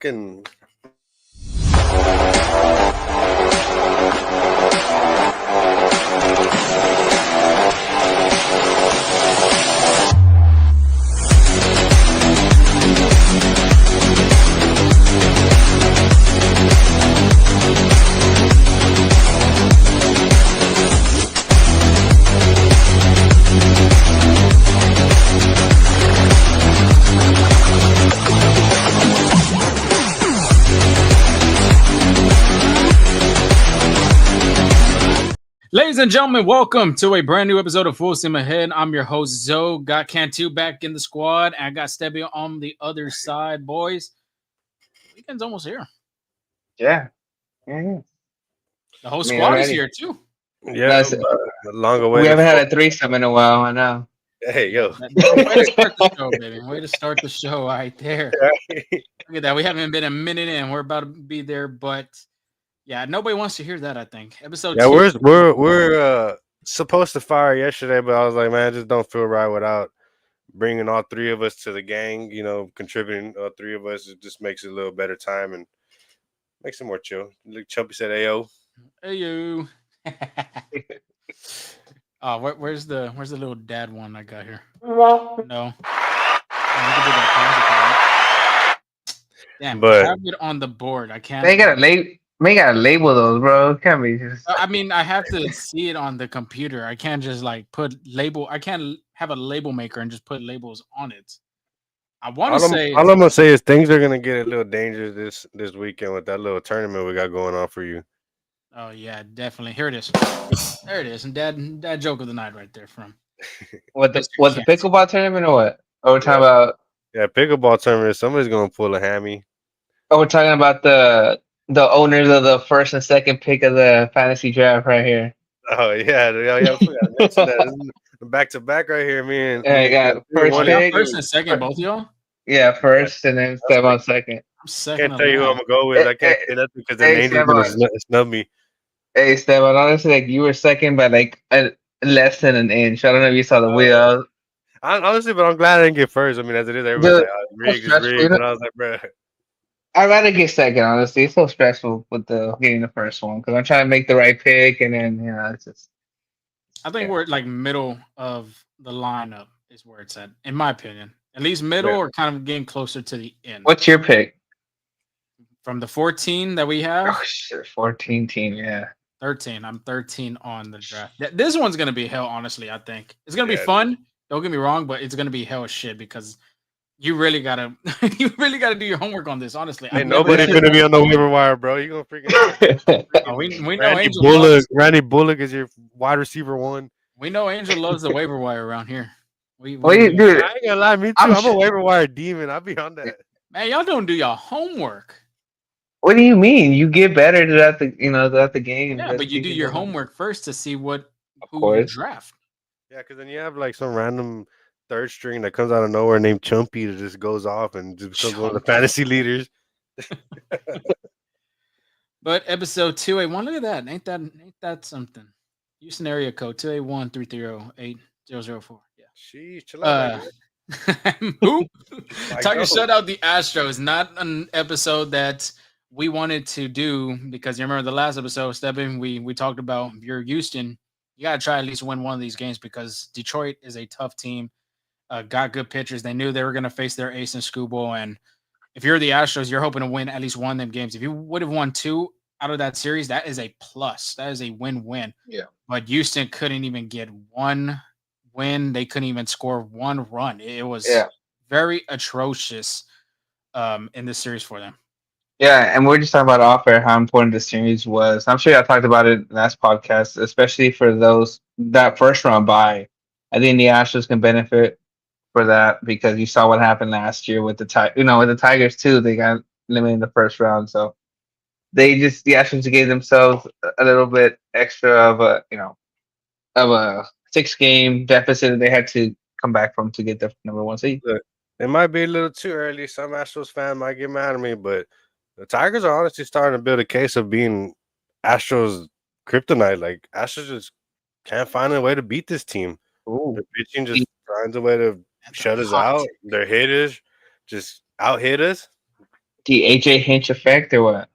fucking. Ladies and gentlemen, welcome to a brand new episode of Full Steam Ahead. I'm your host, Zoe. Got Cantu back in the squad. And I got Stebby on the other side, boys. The weekend's almost here. Yeah. The whole I mean, squad is already. here, too. Yeah, That's- long We away. haven't had a threesome in a while, I know. Hey, yo. Way to start the show, baby. Way to start the show right there. Look at that. We haven't been a minute in. We're about to be there, but yeah, nobody wants to hear that, I think. Episode Yeah, 2. we're supposed to fire yesterday, but I was like, man, I just don't feel right without bringing all three of us to the gang. You know, contributing all three of us. It just makes it a little better time and makes it more chill. Like Chumpy said, "Ayo." Hey, you. Where's the little dad one I got here? No. We can do that pause. Damn, But- I have it on the board. I can't. They gotta label those, bro. It can't be just. I mean, I have to see it on the computer. I can't just like put label. I can't have a label maker and just put labels on it. I want to say. all I'm gonna say is things are gonna get a little dangerous this weekend with that little tournament we got going on for you. Oh yeah, definitely. Here it is. There it is. And dad joke of the night right there from. What the Mr. pickleball tournament or what? Oh, we're talking about. Yeah, pickleball tournament. Somebody's gonna pull a hammy. Oh, we're talking about the owners of the first and second pick of the fantasy draft right here. Oh yeah, I forgot to mention that. Back to back right here, man. Yeah, you got first Oh, y'all pick. first and second, both of y'all. Yeah, first and then Esteban second. I'm second. Can't tell you who I'm gonna go with. I can't say nothing because then Angel's gonna snub me. Hey, Esteban, honestly, like you were second by like less than an inch. I don't know if you saw the wheel. Honestly, but I'm glad I didn't get first. I mean, as it is, everybody's like, oh, it's rigged. But I was like, bro. I'd rather get second, honestly. It's so stressful with getting the first one because I'm trying to make the right pick, and then it's just. I think we're like middle of the lineup is where it's at, in my opinion. At least middle or kind of getting closer to the end. What's your pick? From the 14 that we have? Oh shit, 14 team, yeah. 13. I'm 13 on the draft. This one's gonna be hell, honestly. I think it's gonna be fun. Don't get me wrong, but it's gonna be hell as shit because you really gotta do your homework on this. Honestly, ain't nobody gonna be on the waiver wire, bro. You gonna freaking. We know Angel Randy Bullock is your wide receiver one. We know Angel loves the waiver wire around here. Dude, I ain't gonna lie, me too. I'm a waiver wire demon. I'll be on that. Man, y'all don't do your homework. What do you mean? You get better throughout the game. Yeah, but you do your homework first to see who you draft. Yeah, because then you have like some random third string that comes out of nowhere named Chumpy that just goes off and just becomes one of the fantasy leaders. But episode 281, look at that. Ain't that something? Houston area code 281-330-8004. Yeah. Sheesh, chill out. Who? Talking shut out the Astros. Not an episode that we wanted to do because you remember the last episode, Stepping, we talked about if you're Houston, you got to try at least win one of these games because Detroit is a tough team. Got good pitchers. They knew they were going to face their ace in Scooble. And if you're the Astros, you're hoping to win at least one of them games. If you would have won 2 out of that series, that is a plus. That is a win-win. Yeah. But Houston couldn't even get one win. They couldn't even score one run. It was very atrocious in this series for them. Yeah, and we're just talking about off air how important the series was. I'm sure I talked about it in the last podcast, especially for that first round bye. I think the Astros can benefit for that because you saw what happened last year with the Tigers too. They got eliminated in the first round, so the Astros gave themselves a little bit extra of a 6-game deficit that they had to come back from to get the number 1 seed. Look, it might be a little too early. Some Astros fan might get mad at me, but the Tigers are honestly starting to build a case of being Astros kryptonite. Like Astros just can't find a way to beat this team. Ooh. The pitching just finds a way to shut us out. Their hitters just out hit us. The AJ Hinch effect or what? It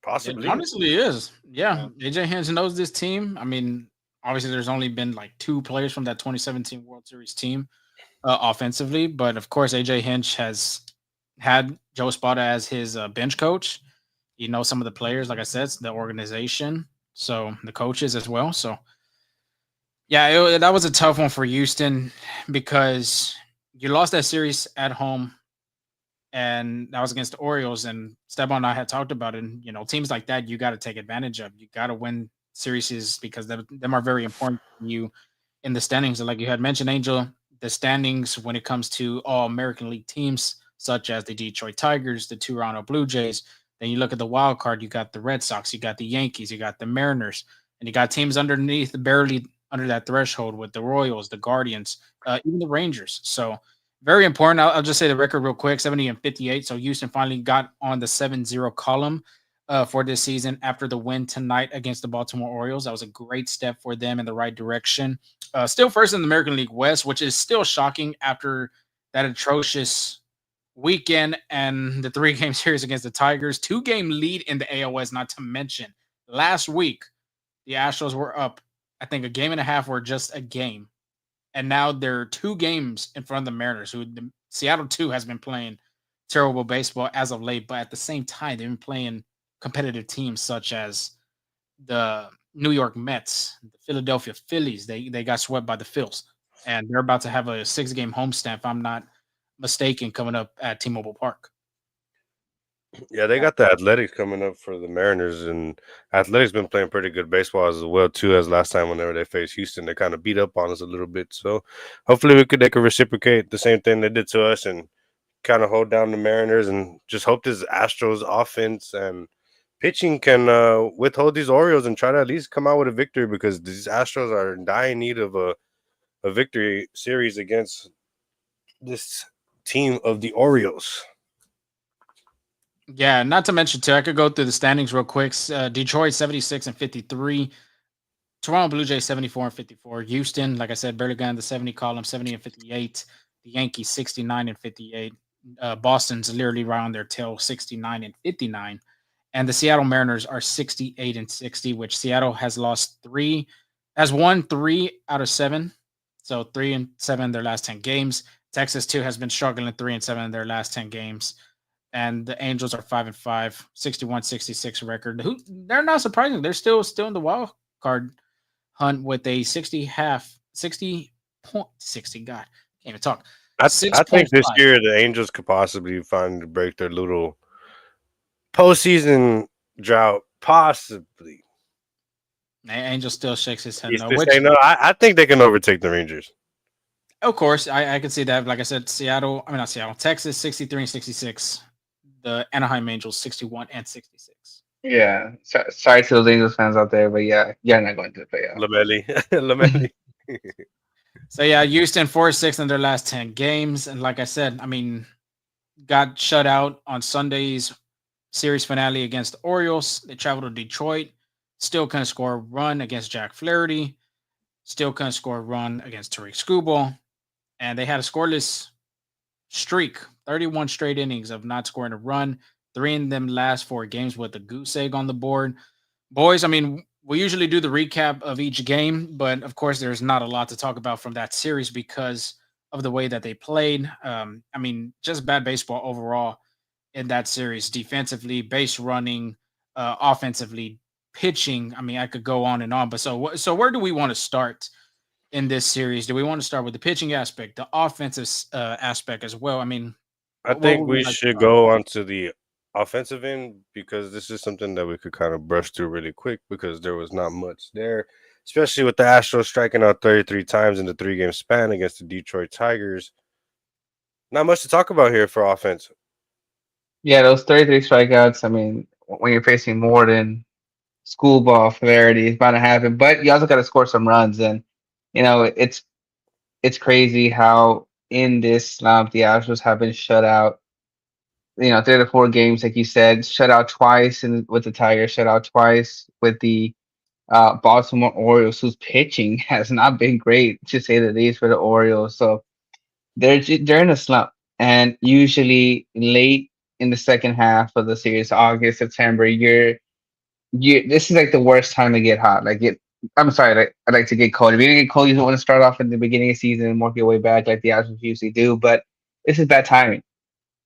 Possibly. honestly is. Yeah. Yeah. AJ Hinch knows this team. I mean, obviously, there's only been like two players from that 2017 World Series team offensively, but of course, AJ Hinch has had Joe Spada as his bench coach. He knows some of the players, like I said, the organization, so the coaches as well. So, yeah, that was a tough one for Houston because you lost that series at home and that was against the Orioles. And Steban and I had talked about it. And, teams like that you got to take advantage of. You got to win series because them are very important to you in the standings. And like you had mentioned, Angel, the standings when it comes to all American League teams, such as the Detroit Tigers, the Toronto Blue Jays. Then you look at the wild card. You got the Red Sox, you got the Yankees, you got the Mariners, and you got teams underneath, barely under that threshold with the Royals, the Guardians, even the Rangers. So very important. I'll just say the record real quick: 70 and 58. So Houston finally got on the 7-0 column for this season after the win tonight against the Baltimore Orioles. That was a great step for them in the right direction. Still first in the American League West, which is still shocking after that atrocious weekend and the 3-game series against the Tigers. 2-game lead in the AL West, not to mention last week the Astros were up, I think, a game and a half or just a game, and now they're 2 games in front of the Mariners, who the Seattle 2 has been playing terrible baseball as of late, but at the same time, they've been playing competitive teams such as the New York Mets, the Philadelphia Phillies. They got swept by the Phils, and they're about to have a 6-game homestand, if I'm not mistaken, coming up at T-Mobile Park. Yeah, they got the Athletics coming up for the Mariners, and Athletics been playing pretty good baseball as well too. As last time whenever they faced Houston, they kind of beat up on us a little bit. So hopefully they could reciprocate the same thing they did to us and kind of hold down the Mariners, and just hope this Astros offense and pitching can withhold these Orioles and try to at least come out with a victory, because these Astros are in dying need of a victory series against this team of the Orioles. Yeah, not to mention too, I could go through the standings real quick. Detroit 76 and 53, Toronto Blue Jays 74 and 54, Houston, like I said, barely got in the 70 column, 70 and 58, the Yankees 69 and 58, Boston's literally right on their tail, 69 and 59, and the Seattle Mariners are 68 and 60, which Seattle has won 3 out of 7, so 3-7 in their last 10 games. Texas too has been struggling 3-7 in their last 10 games. And the Angels are 5-5, 61-66 record. They're not surprising. They're still in the wild card hunt with a 60 God, can't even talk. I think this 6.5. year the Angels could possibly finally break their little postseason drought. Possibly. Angel still shakes his head He's no, just which saying no. I think they can overtake the Rangers. of course I can see that. Like I said, not Seattle, Texas 63 and 66. The Anaheim Angels 61 and 66. Yeah. Sorry to those Angels fans out there, but yeah, you're not going to the playoff. Lamelli, Lamelli. So yeah, Houston 4-6 in their last 10 games. And like I said, I mean, got shut out on Sunday's series finale against the Orioles. They traveled to Detroit, still couldn't score a run against Jack Flaherty, still couldn't score a run against Tariq Skubal, and they had a scoreless streak, 31 straight innings of not scoring a run. 3 in them last 4 games with a goose egg on the board. Boys, I mean, we usually do the recap of each game, but of course, there's not a lot to talk about from that series because of the way that they played. I mean, just bad baseball overall in that series, defensively, base running, offensively, pitching. I mean, I could go on and on, but so where do we want to start in this series? Do we want to start with the pitching aspect, the offensive aspect as well? I mean, I what think would we we like to should start? go on to the offensive end, because this is something that we could kind of brush through really quick, because there was not much there, especially with the Astros striking out 33 times in the 3-game span against the Detroit Tigers. Not much to talk about here for offense. Yeah, those 33 strikeouts. I mean, when you're facing more than schoolball Flaherty, it's bound to happen. But you also got to score some runs, and it's crazy how in this slump the Astros have been shut out. 3 to 4 games, like you said, shut out twice with the Tigers, shut out twice with the Baltimore Orioles, whose pitching has not been great to say the least for the Orioles. So they're in a slump, and usually late in the second half of the series, August, September, you this is like the worst time to get hot. I'm sorry, I like to get cold. If you get cold, you don't want to start off in the beginning of the season and work your way back like the Astros usually do. But this is bad timing.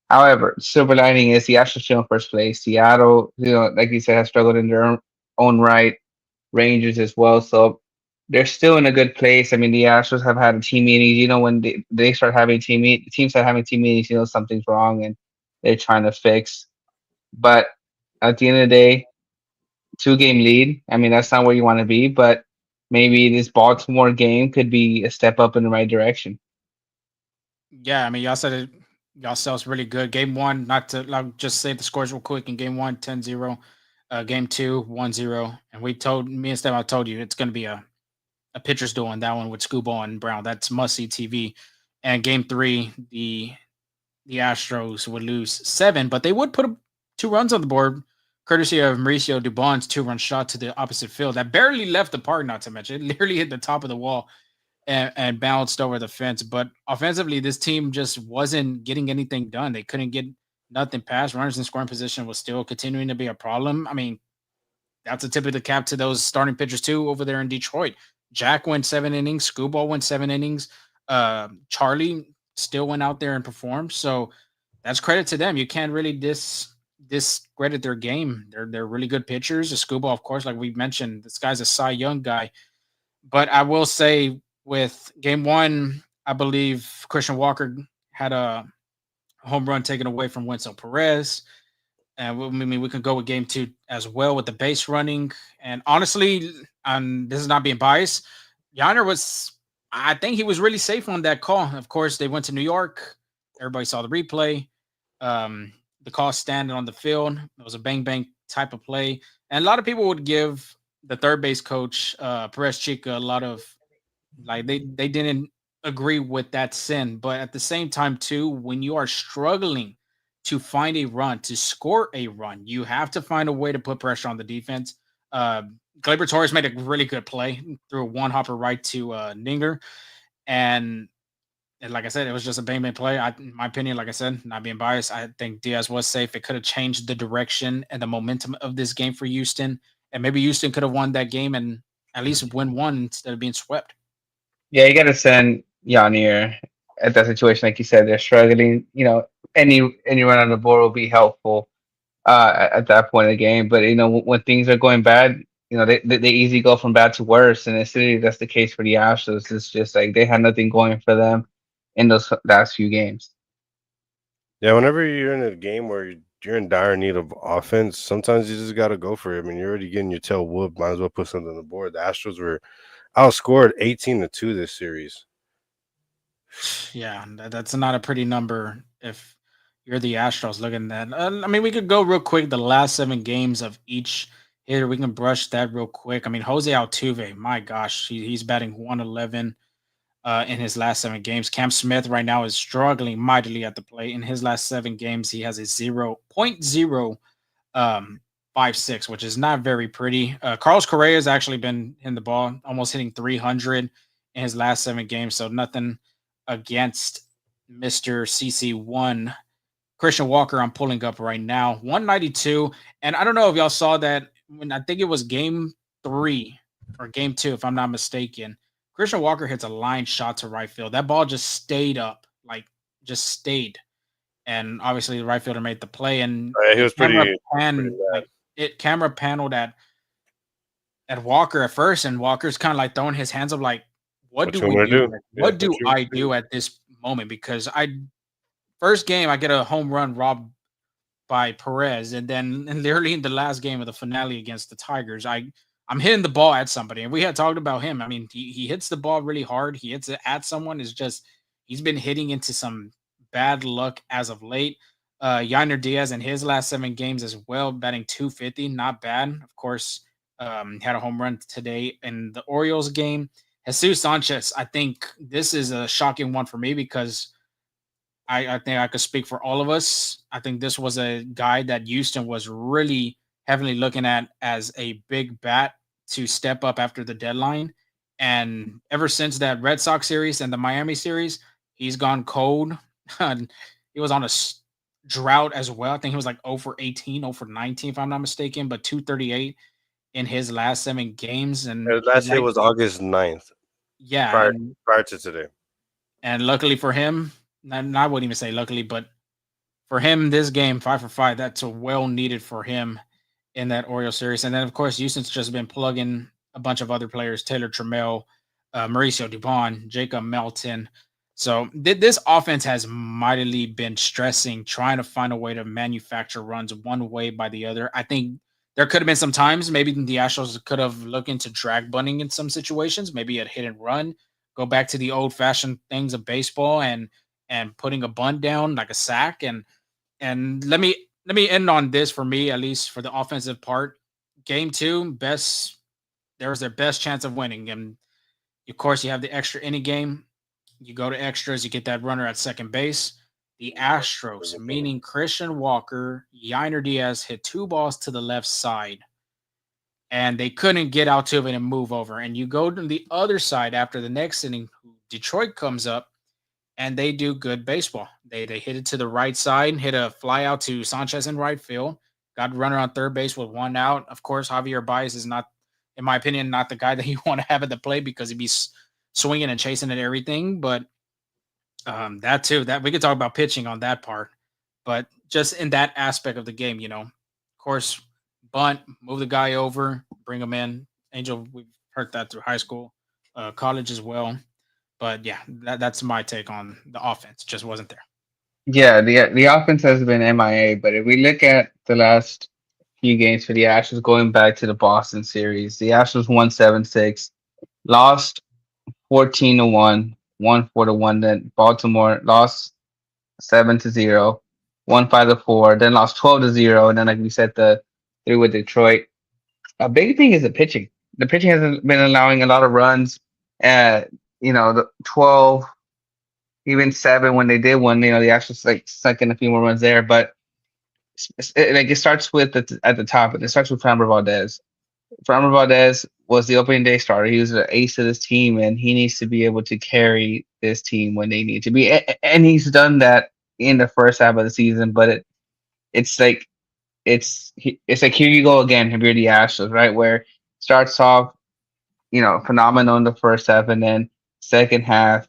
However, silver lining is the Astros still in first place. Seattle, like you said, has struggled in their own right. Rangers as well. So they're still in a good place. I mean, the Astros have had a team meeting. When they start having teams start having team meetings, something's wrong and they're trying to fix. But at the end of the day, 2-game lead. I mean, that's not where you want to be, but maybe this Baltimore game could be a step up in the right direction. Yeah, I mean, y'all said it. Y'all sells really good. Game one, not to like, just say the scores real quick. In game one, 10-0. Game two, 1-0. And me and Steph, I told you it's going to be a pitcher's duel in that one with Scuball and Brown. That's must see TV. And game three, the Astros would lose 7, but they would put 2 runs on the board, courtesy of Mauricio Dubon's 2-run shot to the opposite field that barely left the park. Not to mention, it literally hit the top of the wall and bounced over the fence. But offensively, this team just wasn't getting anything done. They couldn't get nothing past. Runners in scoring position was still continuing to be a problem. I mean, that's a tip of the cap to those starting pitchers too over there in Detroit. Jack went 7 innings. Scuball went 7 innings. Charlie still went out there and performed. So that's credit to them. You can't really discredit their game. They're really good pitchers. Scuball, of course, like we mentioned, this guy's a Cy Young guy. But I will say with game one, I believe Christian Walker had a home run taken away from Winston Perez. And we can go with game two as well with the base running. And honestly, this is not being biased, I think he was really safe on that call. Of course, they went to New York. Everybody saw the replay. The call standing on the field. It was a bang type of play. And a lot of people would give the third base coach, Perez Chica, a lot of they didn't agree with that sin. But at the same time, too, when you are struggling to find a run, to score a run, you have to find a way to put pressure on the defense. Gleyber Torres made a really good play, threw a one hopper right to Ninger. And like I said, it was just a bang play. In my opinion, like I said, not being biased, I think Diaz was safe. It could have changed the direction and the momentum of this game for Houston. And maybe Houston could have won that game and at least win one instead of being swept. Yeah, you got to send Yanier at that situation. Like you said, they're struggling. Any run on the board will be helpful at that point in the game. But, when things are going bad, they easily go from bad to worse. And it's that's the case for the Astros. It's just like they had nothing going for them in those last few games. Yeah, whenever you're in a game where you're in dire need of offense, sometimes you just got to go for it. I mean, you're already getting your tail whooped. Might as well put something on the board. The Astros were outscored 18-2 this series. Yeah, that's not a pretty number if you're the Astros looking at that. I mean, we could go real quick. The last 7 games of each hitter, we can brush that real quick. I mean, Jose Altuve, my gosh, he's batting 111 in his last 7 games. Cam Smith right now is struggling mightily at the plate. In his last 7 games, he has a 0.0 56, which is not very pretty. Carlos Correa has actually been in the ball, almost hitting 300 in his last 7 games. So nothing against Mr. CC1. Christian Walker, I'm pulling up right now, 192. And I don't know if y'all saw that when I think it was game 3 or game 2, if I'm not mistaken. Christian Walker hits a line shot to right field. That ball just stayed up, just stayed. And obviously the right fielder made the play. And he was pretty camera paneled at Walker at first, and Walker's kind of like throwing his hands up, like, what do we do? What do I do at this moment? Because first game I get a home run robbed by Perez, and then literally in the last game of the finale against the Tigers, I'm hitting the ball at somebody, and we had talked about him. I mean, he hits the ball really hard. He hits it at someone. It's just he's been hitting into some bad luck as of late. Yainer Diaz in his last 7 games as well, batting 250, not bad. Of course, had a home run today in the Orioles game. Jesus Sanchez, I think this is a shocking one for me because I think I could speak for all of us. I think this was a guy that Houston was really heavily looking at as a big bat to step up after the deadline. And ever since that Red Sox series and the Miami series, he's gone cold. He was on a drought as well. I think he was like 0 for 18, 0 for 19, if I'm not mistaken, but 238 in his last 7 games. And His last hit was August 9th, yeah, prior prior to today. and luckily for him, I wouldn't even say luckily, but for him, this game 5 for 5, that's a well needed for him in that Orioles series. And then of course Houston's just been plugging a bunch of other players: Taylor Trammell, Mauricio Dubon, Jacob Melton. So this offense has mightily been stressing, trying to find a way to manufacture runs one way by the other. I think there could have been some times maybe the Astros could have looked into drag bunting in some situations, maybe a hit and run, go back to the old fashioned things of baseball and putting a bunt down like a sack. And let me end on this for me, at least for the offensive part. Game two, best there was their best chance of winning. And of course, you have the extra inning game. You go to extras, you get that runner at second base. The Astros, meaning Christian Walker, Yiner Diaz, hit 2 balls to the left side, and they couldn't get out to it and move over. And you go to the other side after the next inning, Detroit comes up and they do good baseball. They hit it to the right side, hit a fly out to Sanchez in right field, got a runner on third base with 1 out. Of course, Javier Baez is not, in my opinion, not the guy that you want to have at the plate because he'd be swinging and chasing at everything. But that too, that we could talk about pitching on that part, but just in that aspect of the game, of course, bunt, move the guy over, bring him in. Angel, we've heard that through high school, college as well. But yeah, that's my take on the offense. Just wasn't there. Yeah, the offense has been MIA, but if we look at the last few games for the Astros going back to the Boston series, the Astros won 7-6, lost 14-1, won 4-1, then Baltimore lost 7-0, won 5-4, then lost 12-0, and then like we said, the three with Detroit. A big thing is the pitching. The pitching hasn't been allowing a lot of runs. The 12, even 7 when they did one, they actually like stuck in a few more runs there. But it starts with at the top, and it starts with Framber Valdez. Framber Valdez was the opening day starter. He was the ace of this team, and he needs to be able to carry this team when they need to be. And he's done that in the first half of the season. But it's like it's like here you go again. If you're the Astros, right, where starts off phenomenal in the first half, and then second half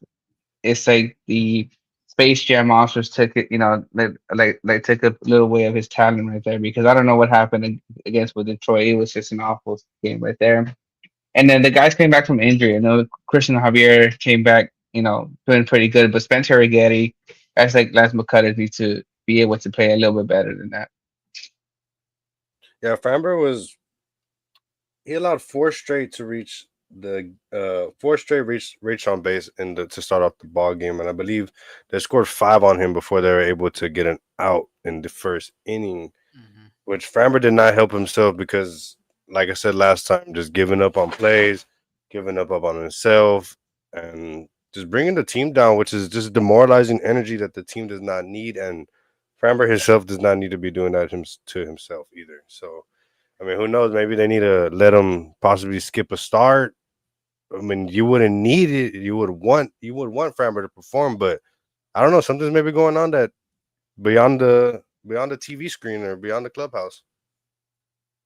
it's like the Space Jam monsters took it, like took a little way of his talent right there, because I don't know what happened against with Detroit. It was just an awful game right there. And then the guys came back from injury. I know Christian Javier came back, doing pretty good, but Spencer Rigetti, guys like Lance McCullers need to be able to play a little bit better than that. Yeah, Framber he allowed four straight to reach the four straight reach on base to start off the ball game, and I believe they scored 5 on him before they were able to get an out in the first inning, which Framber did not help himself because, like I said last time, just giving up on plays, giving up on himself, and just bringing the team down, which is just demoralizing energy that the team does not need, and Framber himself does not need to be doing that to himself either. So I mean, who knows? Maybe they need to let him possibly skip a start. I mean, you wouldn't need it. You would want Framber to perform, but I don't know. Something's maybe going on that beyond the TV screen or beyond the clubhouse.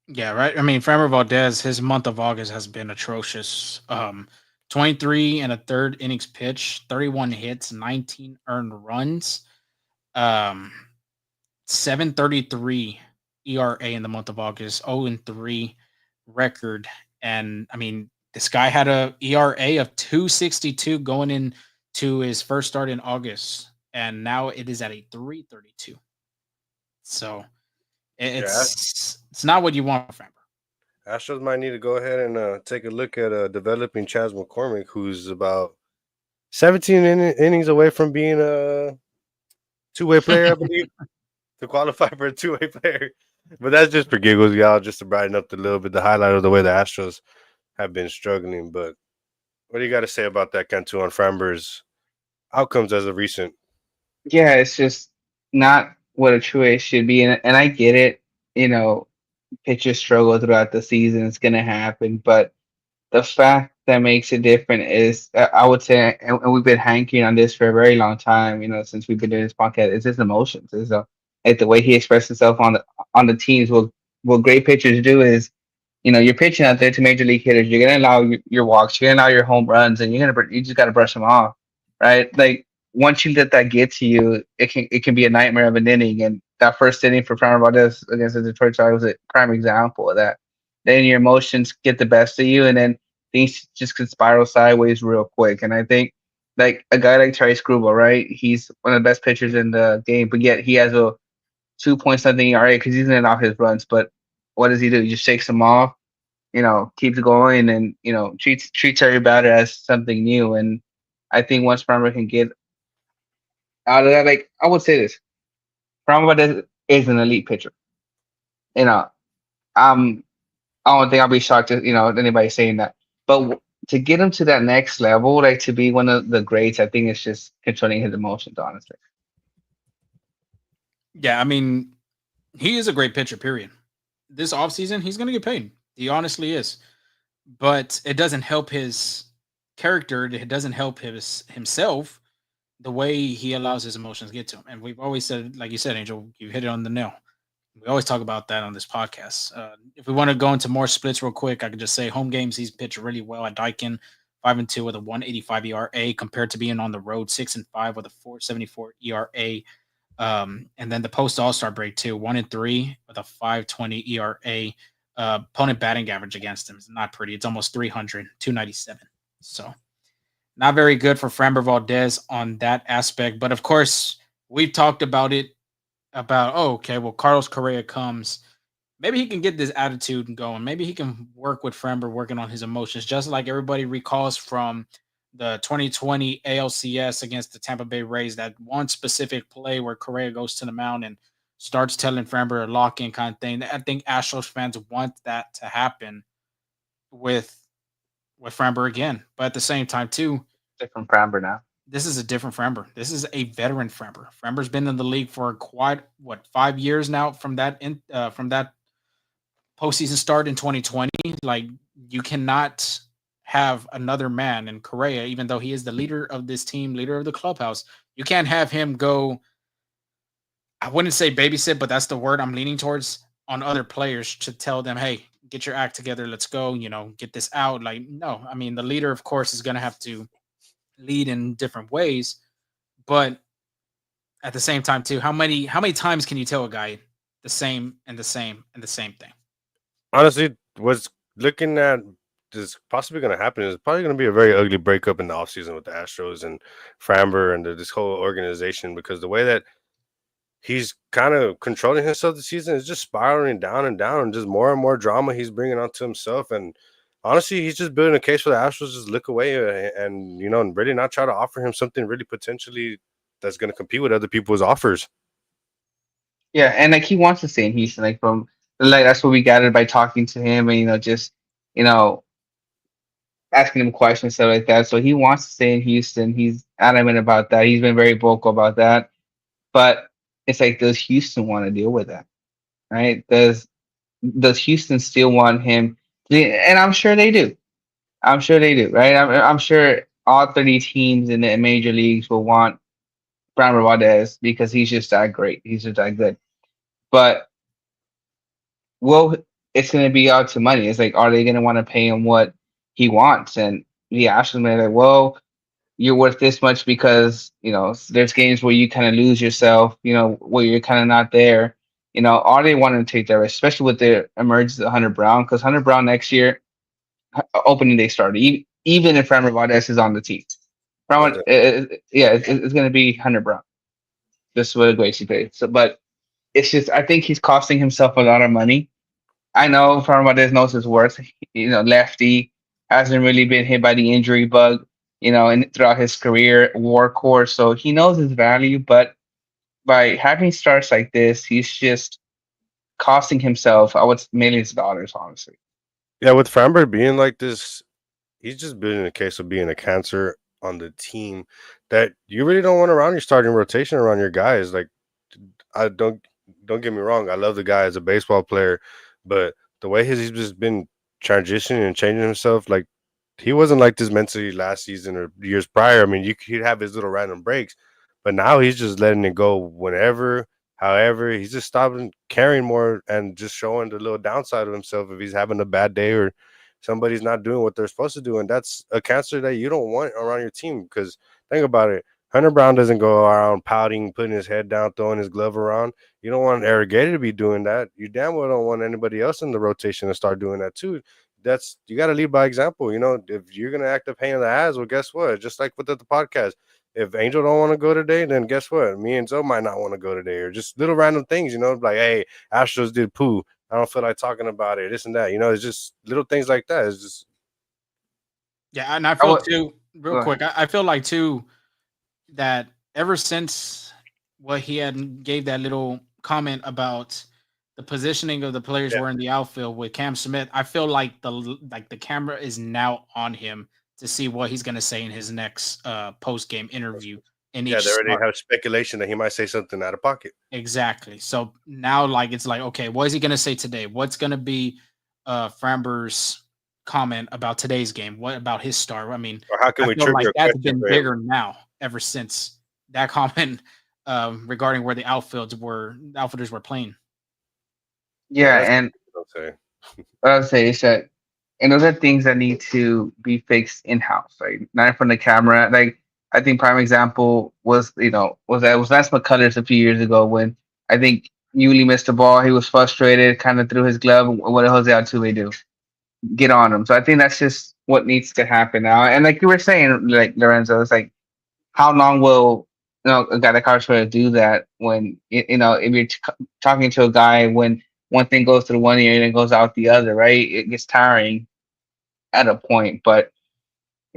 Yeah, right. I mean, Framber Valdez, his month of August has been atrocious. 23 and a third innings pitch, 31 hits, 19 earned runs, um, 7.33 ERA in the month of August, 0-3 record. And I mean, this guy had a ERA of 2.62 going into his first start in August, and now it is at a 3.32. So Yeah, it's not what you want from Framber. Astros might need to go ahead and take a look at developing Chas McCormick, who's about 17 innings away from being a two-way player, I believe, to qualify for a two-way player. But that's just for giggles, y'all, just to brighten up a little bit the highlight of the way the Astros have been struggling. But what do you got to say about that, Cantu, on Framber's outcomes as of recent? Yeah, it's just not what a true ace should be, and I get it. You know, pitchers struggle throughout the season; it's gonna happen. But the fact that makes it different is, I would say, and we've been hanking on this for a very long time. Since we've been doing this podcast, it's just emotions. Like the way he expressed himself on the teams. What great pitchers do is, you're pitching out there to major league hitters. You're gonna allow your walks. You're gonna allow your home runs, and you just gotta brush them off, right? Like once you let that get to you, it can be a nightmare of an inning. And that first inning for Framber Valdez against the Detroit Tigers was a prime example of that. Then your emotions get the best of you, and then things just can spiral sideways real quick. And I think like a guy like Terry Scrubble, right? He's one of the best pitchers in the game, but yet he has a 2 point something ERA because he's in and out his runs. But what does he do? He just shakes them off, keeps going, and treats every batter as something new. And I think once Farmer can get out of that, like I would say this, Farmer is an elite pitcher. You know, um, I don't think I'll be shocked if anybody saying that. But to get him to that next level, like to be one of the greats, I think it's just controlling his emotions, honestly. Yeah, I mean, he is a great pitcher, period. This offseason, he's going to get paid. He honestly is. But it doesn't help his character. It doesn't help himself the way he allows his emotions to get to him. And we've always said, like you said, Angel, you hit it on the nail. We always talk about that on this podcast. If we want to go into more splits real quick, I could just say home games he's pitched really well at Daikin, 5-2 with a 185 ERA compared to being on the road 6-5 with a 474 ERA. And then the post All Star break too, 1-3 with a 520 ERA. Opponent batting average against him is not pretty. It's almost 300, 297. So not very good for Framber Valdez on that aspect. But of course, we've talked about it about, oh, okay, well, Carlos Correa comes. Maybe he can get this attitude going. Maybe he can work with Framber working on his emotions, just like everybody recalls from the 2020 ALCS against the Tampa Bay Rays, that one specific play where Correa goes to the mound and starts telling Framber a lock-in kind of thing. I think Astros fans want that to happen with Framber again. But at the same time, too, Different Framber now. this is a different Framber. This is a veteran Framber. Framber's been in the league for quite 5 years now from that postseason start in 2020. Like you cannot have another man in Correa, even though he is the leader of this team, leader of the clubhouse. You can't have him go. I wouldn't say babysit, but that's the word I'm leaning towards on other players to tell them, hey, get your act together. Let's go. Get this out. Like no, I mean the leader, of course, is going to have to lead in different ways, but at the same time, too, how many times can you tell a guy the same and the same and the same thing? Honestly, what's looking at is possibly going to happen is probably going to be a very ugly breakup in the offseason with the Astros and Framber and this whole organization, because the way that he's kind of controlling himself this season is just spiraling down and down, and just more and more drama he's bringing onto himself. And honestly, he's just building a case for the Astros just look away and really not try to offer him something really potentially that's going to compete with other people's offers. Yeah, and like he wants to stay in Houston, like that's what we gathered by talking to him and just you know asking him questions stuff like that. So he wants to stay in Houston. He's adamant about that. He's been very vocal about that. But it's like, does Houston want to deal with that? Right? Does Houston still want him? And I'm sure they do. I'm sure they do. Right? I'm sure all 30 teams in the major leagues will want Framber Valdez because he's just that great. He's just that good. But well, it's going to be out to money. It's like, are they going to want to pay him what he wants? And the Astros may like, well, you're worth this much because there's games where you kind of lose yourself, where you're kind of not there. Are they wanting to take that risk, especially with the emergence of Hunter Brown? Because Hunter Brown next year, opening day starter, even if Framber Valdez is on the team. Brown, yeah, it's going to be Hunter Brown. This is what Gracie paid. So, but it's just, I think he's costing himself a lot of money. I know Framber Valdez knows his worth. Lefty hasn't really been hit by the injury bug, and throughout his career, workhorse. So he knows his value, but by having starts like this, he's just costing himself, I would millions of dollars, honestly. Yeah, with Framber being like this, he's just building a case of being a cancer on the team that you really don't want around your starting rotation, around your guys. Like, I don't get me wrong, I love the guy as a baseball player, but the way he's just been transitioning and changing himself, like he wasn't like this mentally last season or years prior. I mean, he'd have his little random breaks, but now he's just letting it go whenever, However, he's just stopping caring more and just showing the little downside of himself if he's having a bad day or somebody's not doing what they're supposed to do. And that's a cancer that you don't want around your team. Because think about it. Hunter Brown doesn't go around pouting, putting his head down, throwing his glove around. You don't want Eric Gator to be doing that. You damn well don't want anybody else in the rotation to start doing that too. That's you got to lead by example. If you're gonna act a pain in the ass, well, guess what? Just like with the podcast, if Angel don't want to go today, then guess what? Me and Zoe might not want to go today, or just little random things. Like hey, Astros did poo. I don't feel like talking about it. This and that. It's just little things like that. It's just Yeah, and I I feel would too, real go ahead. quick. I feel like too that ever since what he had gave that little comment about the positioning of the players yeah, were in the outfield with Cam Smith, I feel like the camera is now on him to see what he's gonna say in his next post game interview in yeah. each They already start. have speculation that he might say something out of pocket. Exactly. So now like it's like, okay, what is he gonna say today? What's gonna be Framber's comment about today's game? What about his star? I mean, Or how can I we feel like trigger a that's question been for him? bigger now ever since that comment regarding where the outfielders were playing. Yeah, Yeah, that's and what I'm saying. what I would say is that, and those are things that need to be fixed in house, right? Not in front of the camera. Like I think prime example was was Lance McCullers a few years ago when I think Yuli missed the ball. He was frustrated, kind of threw his glove. What did Jose Altuve do? Get on him. So I think that's just what needs to happen now. And like you were saying, like Lorenzo, it's like how long will a guy like Carlos do that when if you're talking to a guy when one thing goes through one ear and it goes out the other, right? It gets tiring at a point. But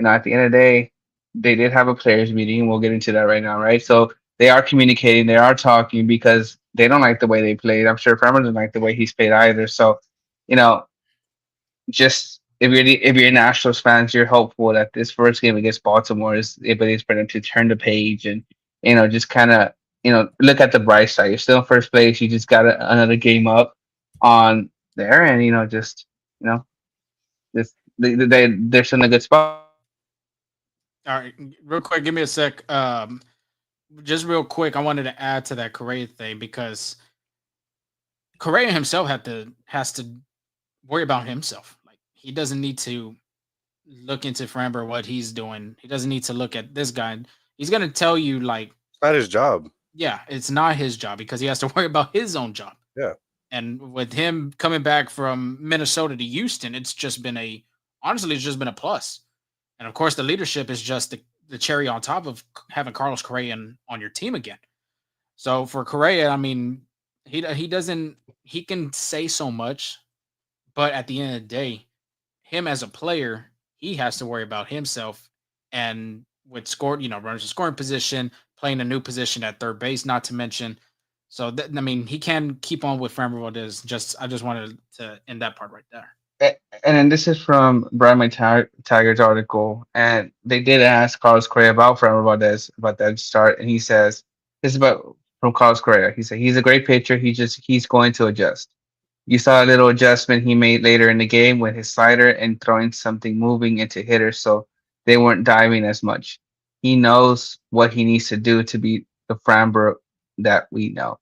at the end of the day, they did have a players meeting, and we'll get into that right now, right? So they are communicating, they are talking because they don't like the way they played. I'm sure Farmer doesn't like the way he's played either. So, you know, just if you're an Astros fans, you're hopeful that this first game against Baltimore is the ability for them to turn the page and just kind of look at the bright side. You're still in first place. You just got another game up on there, and you know just they're still in a good spot. All right, real quick, give me a sec. Just real quick, I wanted to add to that Correa thing because Correa himself has to worry about himself. Like he doesn't need to look into Framber what he's doing. He doesn't need to look at this guy. He's gonna tell you like, It's not his job. yeah, it's not his job because he has to worry about his own job. Yeah, And with him coming back from Minnesota to Houston, honestly, it's just been a plus. And of course, the leadership is just the cherry on top of having Carlos Correa on your team again. So for Correa, I mean, he doesn't he can say so much, but at the end of the day, him as a player, he has to worry about himself and with runners in scoring position, playing a new position at third base, not to mention. So I mean, he can keep on with Framber Valdez. I just wanted to end that part right there. And then this is from Brian Tiger's article, and they did ask Carlos Correa about Framber Valdez about that start, and he says this is about from Carlos Correa. He said he's a great pitcher. He's going to adjust. You saw a little adjustment he made later in the game with his slider and throwing something moving into hitters, so they weren't diving as much. He knows what he needs to do to be the Framber that we know.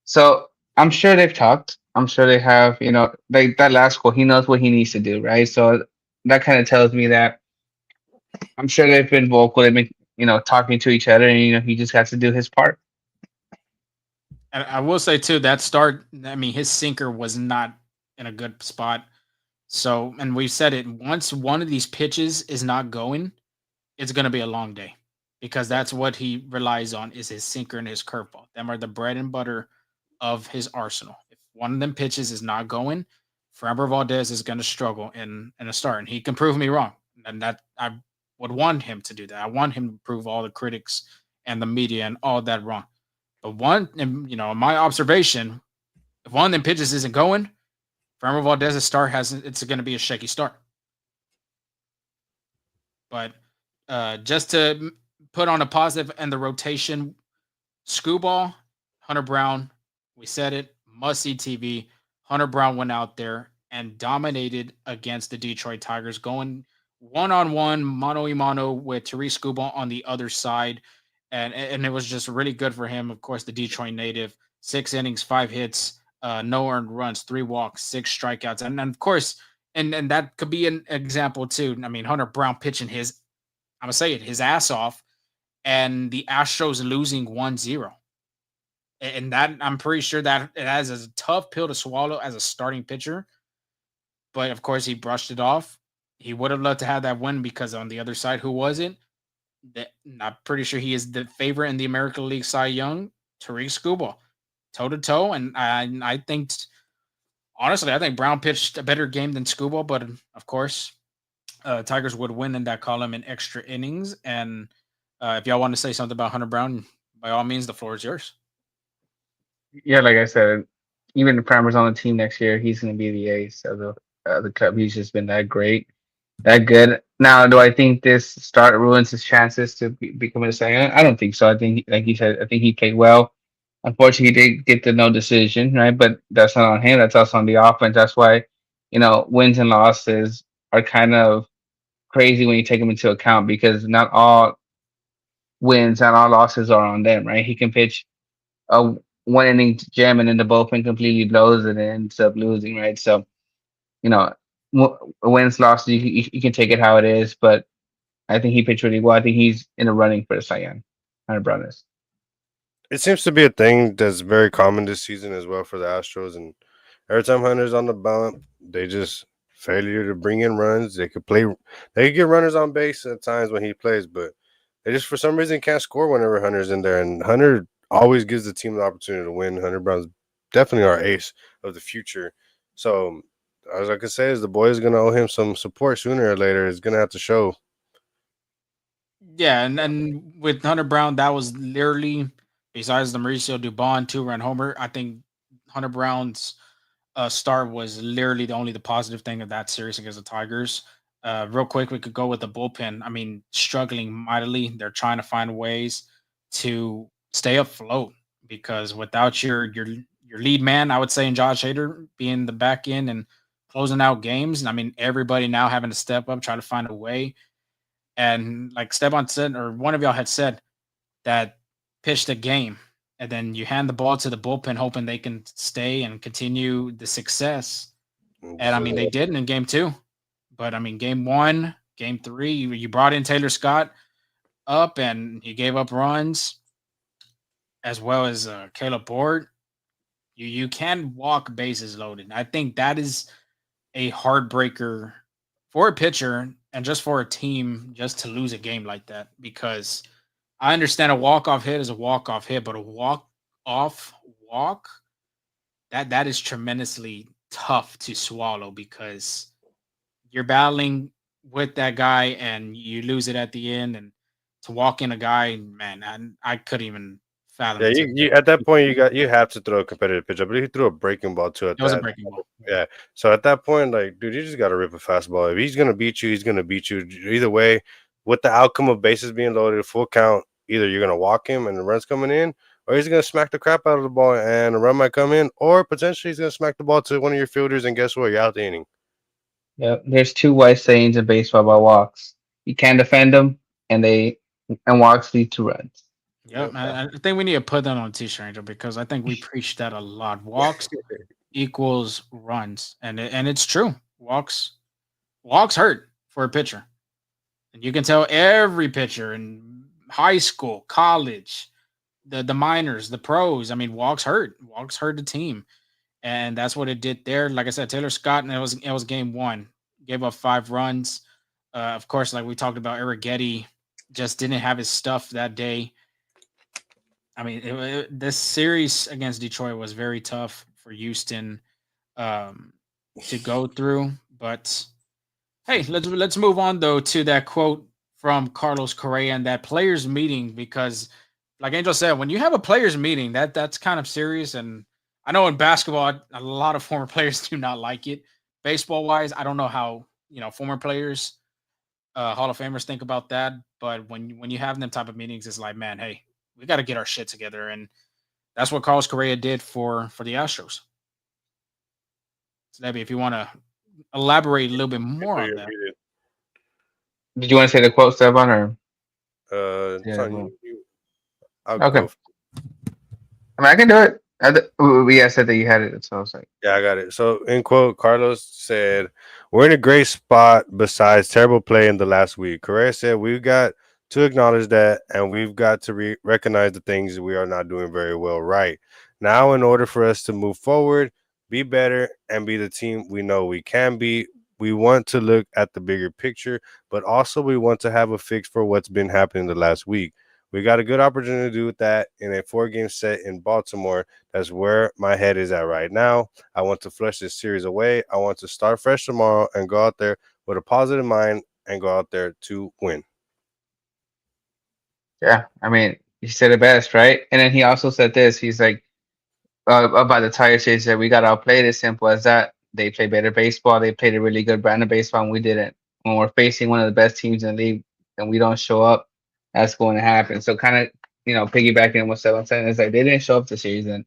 So I'm sure they've talked. I'm sure they have, like that last quote, he knows what he needs to do, right? So that kind of tells me that I'm sure they've been vocal, they've been, talking to each other, and he just has to do his part. And I will say too that start. I mean, his sinker was not in a good spot. So, and we've said it once. One of these pitches is not going, it's going to be a long day because that's what he relies on is his sinker and his curveball. Them are the bread and butter of his arsenal. If one of them pitches is not going, Framber Valdez is going to struggle in a start, and he can prove me wrong. And that I would want him to do that. I want him to prove all the critics and the media and all that wrong. But in my observation, if one of them pitches isn't going, Framber Valdez's start it's going to be a shaky start. But just to put on a positive and the rotation, Screwball, Hunter Brown, we said it, must see TV. Hunter Brown went out there and dominated against the Detroit Tigers, going one on one, mano a mano with Therese Screwball on the other side. And it was just really good for him. Of course, the Detroit native. 6 innings, 5 hits, no earned runs, 3 walks, 6 strikeouts, and of course, and that could be an example too. I mean, Hunter Brown pitching his, I'm gonna say it, his ass off, and the Astros losing 1-0. And that, I'm pretty sure that it has a tough pill to swallow as a starting pitcher. But of course, he brushed it off. He would have loved to have that win because on the other side, who was it? I'm pretty sure he is the favorite in the American League Cy Young, Tariq Skubal, toe to toe. And I think, honestly, I think Brown pitched a better game than Skubal. But of course, Tigers would win in that column in extra innings. And if y'all want to say something about Hunter Brown, by all means, the floor is yours. Yeah, like I said, even if Primer's on the team next year, he's going to be the ace of the club. He's just been that great, that good. Now, do I think this start ruins his chances to becoming a second? I don't think so. I think, like you said, I think he played well. Unfortunately, he did get the no decision, right? But that's not on him. That's also on the offense. That's why, wins and losses are kind of crazy when you take them into account because not all wins and all losses are on them, right? He can pitch a one inning gem and then the bullpen completely blows it and ends up losing, right? So, you know, wins, losses, you can take it how it is, but I think he pitched really well. I think he's in the running for the Cy Young, Hunter Brown is. It seems to be a thing that's very common this season as well for the Astros. And every time Hunter's on the bump, they just failure to bring in runs. They could get runners on base at times when he plays, but they just for some reason can't score whenever Hunter's in there. And Hunter always gives the team the opportunity to win. Hunter Brown's definitely our ace of the future. So as I could say is the boys gonna owe him some support sooner or later. It's gonna have to show. Yeah, and with Hunter Brown, that was literally, besides the Mauricio Dubon 2-run homer, I think Hunter Brown's start was literally the positive thing of that series against the Tigers. Real quick, we could go with the bullpen. I mean, struggling mightily. They're trying to find ways to stay afloat because without your lead man, I would say in Josh Hader being the back end and closing out games. I mean, everybody now having to step up, try to find a way. And like Steban said, or one of y'all had said, that pitch the game, and then you hand the ball to the bullpen, hoping they can stay and continue the success. And I mean, they didn't in game 2, but I mean, game 1, game 3, you brought in Taylor Scott up, and he gave up runs, as well as Caleb Board. You can walk bases loaded. I think that is a heartbreaker for a pitcher and just for a team just to lose a game like that, because I understand a walk-off hit is a walk-off hit, but a walk-off walk, that is tremendously tough to swallow because you're battling with that guy and you lose it at the end, and to walk in a guy, man, I couldn't even fathom Yeah, it. you at that point you have to throw a competitive pitch up, but he threw a breaking ball too at It was a that. breaking ball. Yeah. So at that point, like, dude, you just got to rip a fastball. If he's gonna beat you, he's gonna beat you. Either way, with the outcome of bases being loaded, full count, either you're gonna walk him and the run's coming in, or he's gonna smack the crap out of the ball and a run might come in, or potentially he's gonna smack the ball to one of your fielders, and guess what? You're out the inning. Yep. There's two wise sayings in baseball about walks. You can't defend them, and walks lead to runs. Yep, Yep. I think we need to put that on a t-shirt, Angel, because I think we preach that a lot. Walks equals runs, and it's true. Walks hurt for a pitcher, and you can tell every pitcher in high school, college, the minors, the pros. I mean, walks hurt. Walks hurt the team, and that's what it did there. Like I said, Taylor Scott, and it was game 1, gave up 5 runs. Of course, like we talked about, Eric Getty just didn't have his stuff that day. I mean, this series against Detroit was very tough for Houston um, to go through. But hey, let's move on though to that quote from Carlos Correa and that players meeting, because, like Angel said, when you have a players meeting, that's kind of serious. And I know in basketball, a lot of former players do not like it. Baseball wise, I don't know how former players, Hall of Famers think about that. But when you have them type of meetings, it's like, man, hey, we got to get our shit together, and that's what Carlos Correa did for the Astros. So, Debbie, if you want to elaborate a little bit more on that. Did you want to say the quote, Steban, or? It's Yeah. on you. I'll Okay. go. I mean, I can do it. We I said that you had it, so I was like, Yeah, I got it. So, in quote, Carlos said, "We're in a great spot besides terrible play in the last week." Correa said, "We've got to acknowledge that, and we've got to recognize the things we are not doing very well right now in order for us to move forward, be better, and be the team we know we can be. We want to look at the bigger picture, but also we want to have a fix for what's been happening the last week. We got a good opportunity to do that in a 4 game set in Baltimore. That's where my head is at right now. I want to flush this series away. I want to start fresh tomorrow and go out there with a positive mind and go out there to win." yeah. I mean, he said it best, right? And then he also said this. He's like, about the Tigers, he said, "We got to outplayed it. Simple as that. They play better baseball. They played a really good brand of baseball, and we didn't. When we're facing one of the best teams in the league and we don't show up, that's going to happen." So kind of, piggybacking on what Seven said is like they didn't show up this series, and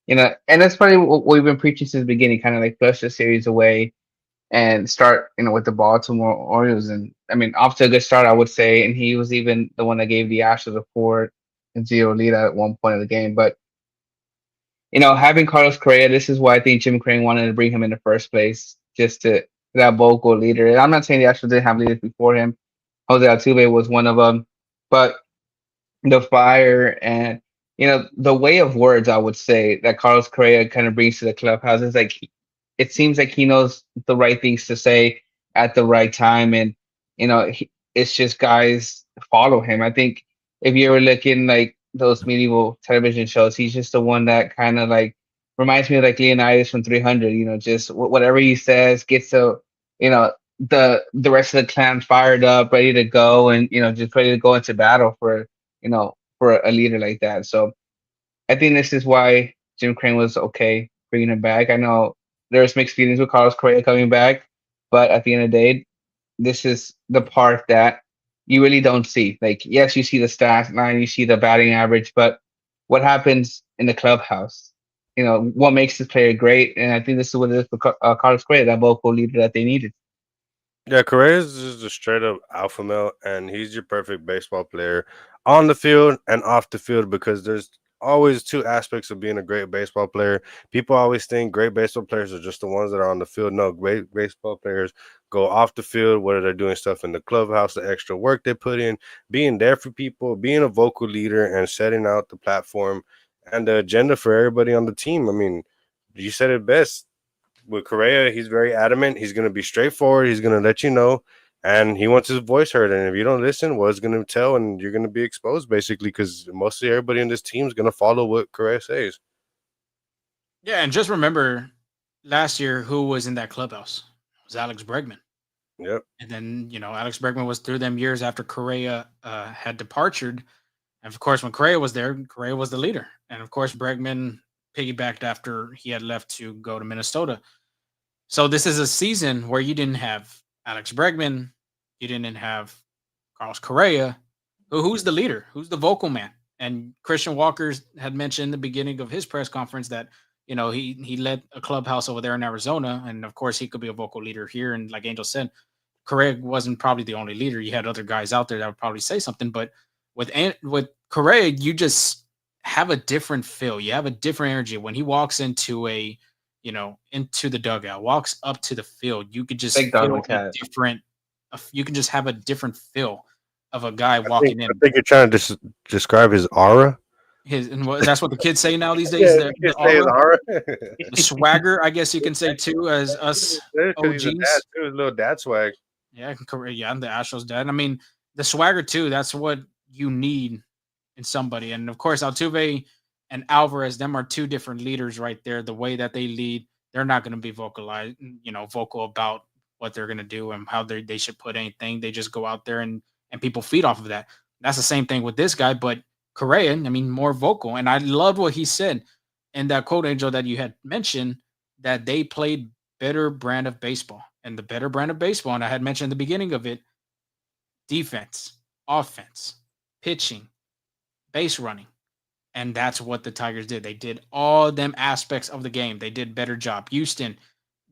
and that's probably what we've been preaching since the beginning, kind of like flush the series away and start, with the Baltimore Orioles. And I mean, off to a good start, I would say. And he was even the one that gave the Astros a 4-0 lead at one point of the game. But having Carlos Correa, this is why I think Jim Crane wanted to bring him in the first place, just to that vocal leader. And I'm not saying the Astros didn't have leaders before him. Jose Altuve was one of them, but the fire and the way of words, I would say, that Carlos Correa kind of brings to the clubhouse is like it seems like he knows the right things to say at the right time, and it's just guys follow him. I think if you ever look in like those medieval television shows, he's just the one that kind of like reminds me of like Leonidas from 300. Just whatever he says gets you know the rest of the clan fired up, ready to go, and just ready to go into battle for a leader like that. So I think this is why Jim Crane was okay bringing him back. I know there's mixed feelings with Carlos Correa coming back, but at the end of the day, this is the part that you really don't see. Like, yes, you see the stats line, you see the batting average, but what happens in the clubhouse? What makes this player great? And I think this is what it is for Carlos Correa, that vocal leader that they needed. Yeah, Correa is just a straight up alpha male, and he's your perfect baseball player on the field and off the field because there's always two aspects of being a great baseball player. People always think great baseball players are just the ones that are on the field. No, great baseball players go off the field, whether they're doing stuff in the clubhouse, the extra work they put in, being there for people, being a vocal leader, and setting out the platform and the agenda for everybody on the team. I mean, you said it best with Correa. He's very adamant. He's going to be straightforward. He's going to let you know, and he wants his voice heard. And if you don't listen, well, it's going to tell, and you're going to be exposed basically because mostly everybody in this team is going to follow what Correa says. Yeah, and just remember last year who was in that clubhouse. It was Alex Bregman. Yep. And then, Alex Bregman was through them years after Correa had departed. And of course, when Correa was there, Correa was the leader. And of course, Bregman piggybacked after he had left to go to Minnesota. So this is a season where you didn't have Alex Bregman, you didn't have Carlos Correa. Who's the leader? Who's the vocal man? And Christian Walker had mentioned in the beginning of his press conference that he led a clubhouse over there in Arizona, and of course he could be a vocal leader here. And like Angel said, Correa wasn't probably the only leader. You had other guys out there that would probably say something, but with Correa, you just have a different feel. You have a different energy when he walks into the dugout, walks up to the field. You could just Big dog feel like a that. different. You can just have a different feel of a guy I think, walking I in. think you're trying to describe his aura. That's what the kids say now these days. Yeah, The, you the can say his aura, aura. the swagger, I guess you can say too, as us Because he's a dad OGs. too, his little dad swag. Yeah, yeah, I'm the Astros dad. I mean, the swagger too. That's what you need in somebody. And of course, Altuve and Alvarez, them are two different leaders right there. The way that they lead, they're not going to be vocal about what they're going to do and how they should put anything. They just go out there and people feed off of that. That's the same thing with this guy, but Correa, I mean, more vocal. And I loved what he said in that quote, Angel, that you had mentioned, that they played better brand of baseball. And the better brand of baseball, and I had mentioned in the beginning of it, defense, offense, pitching, base running. And that's what the Tigers did. They did all them aspects of the game. They did better job. Houston,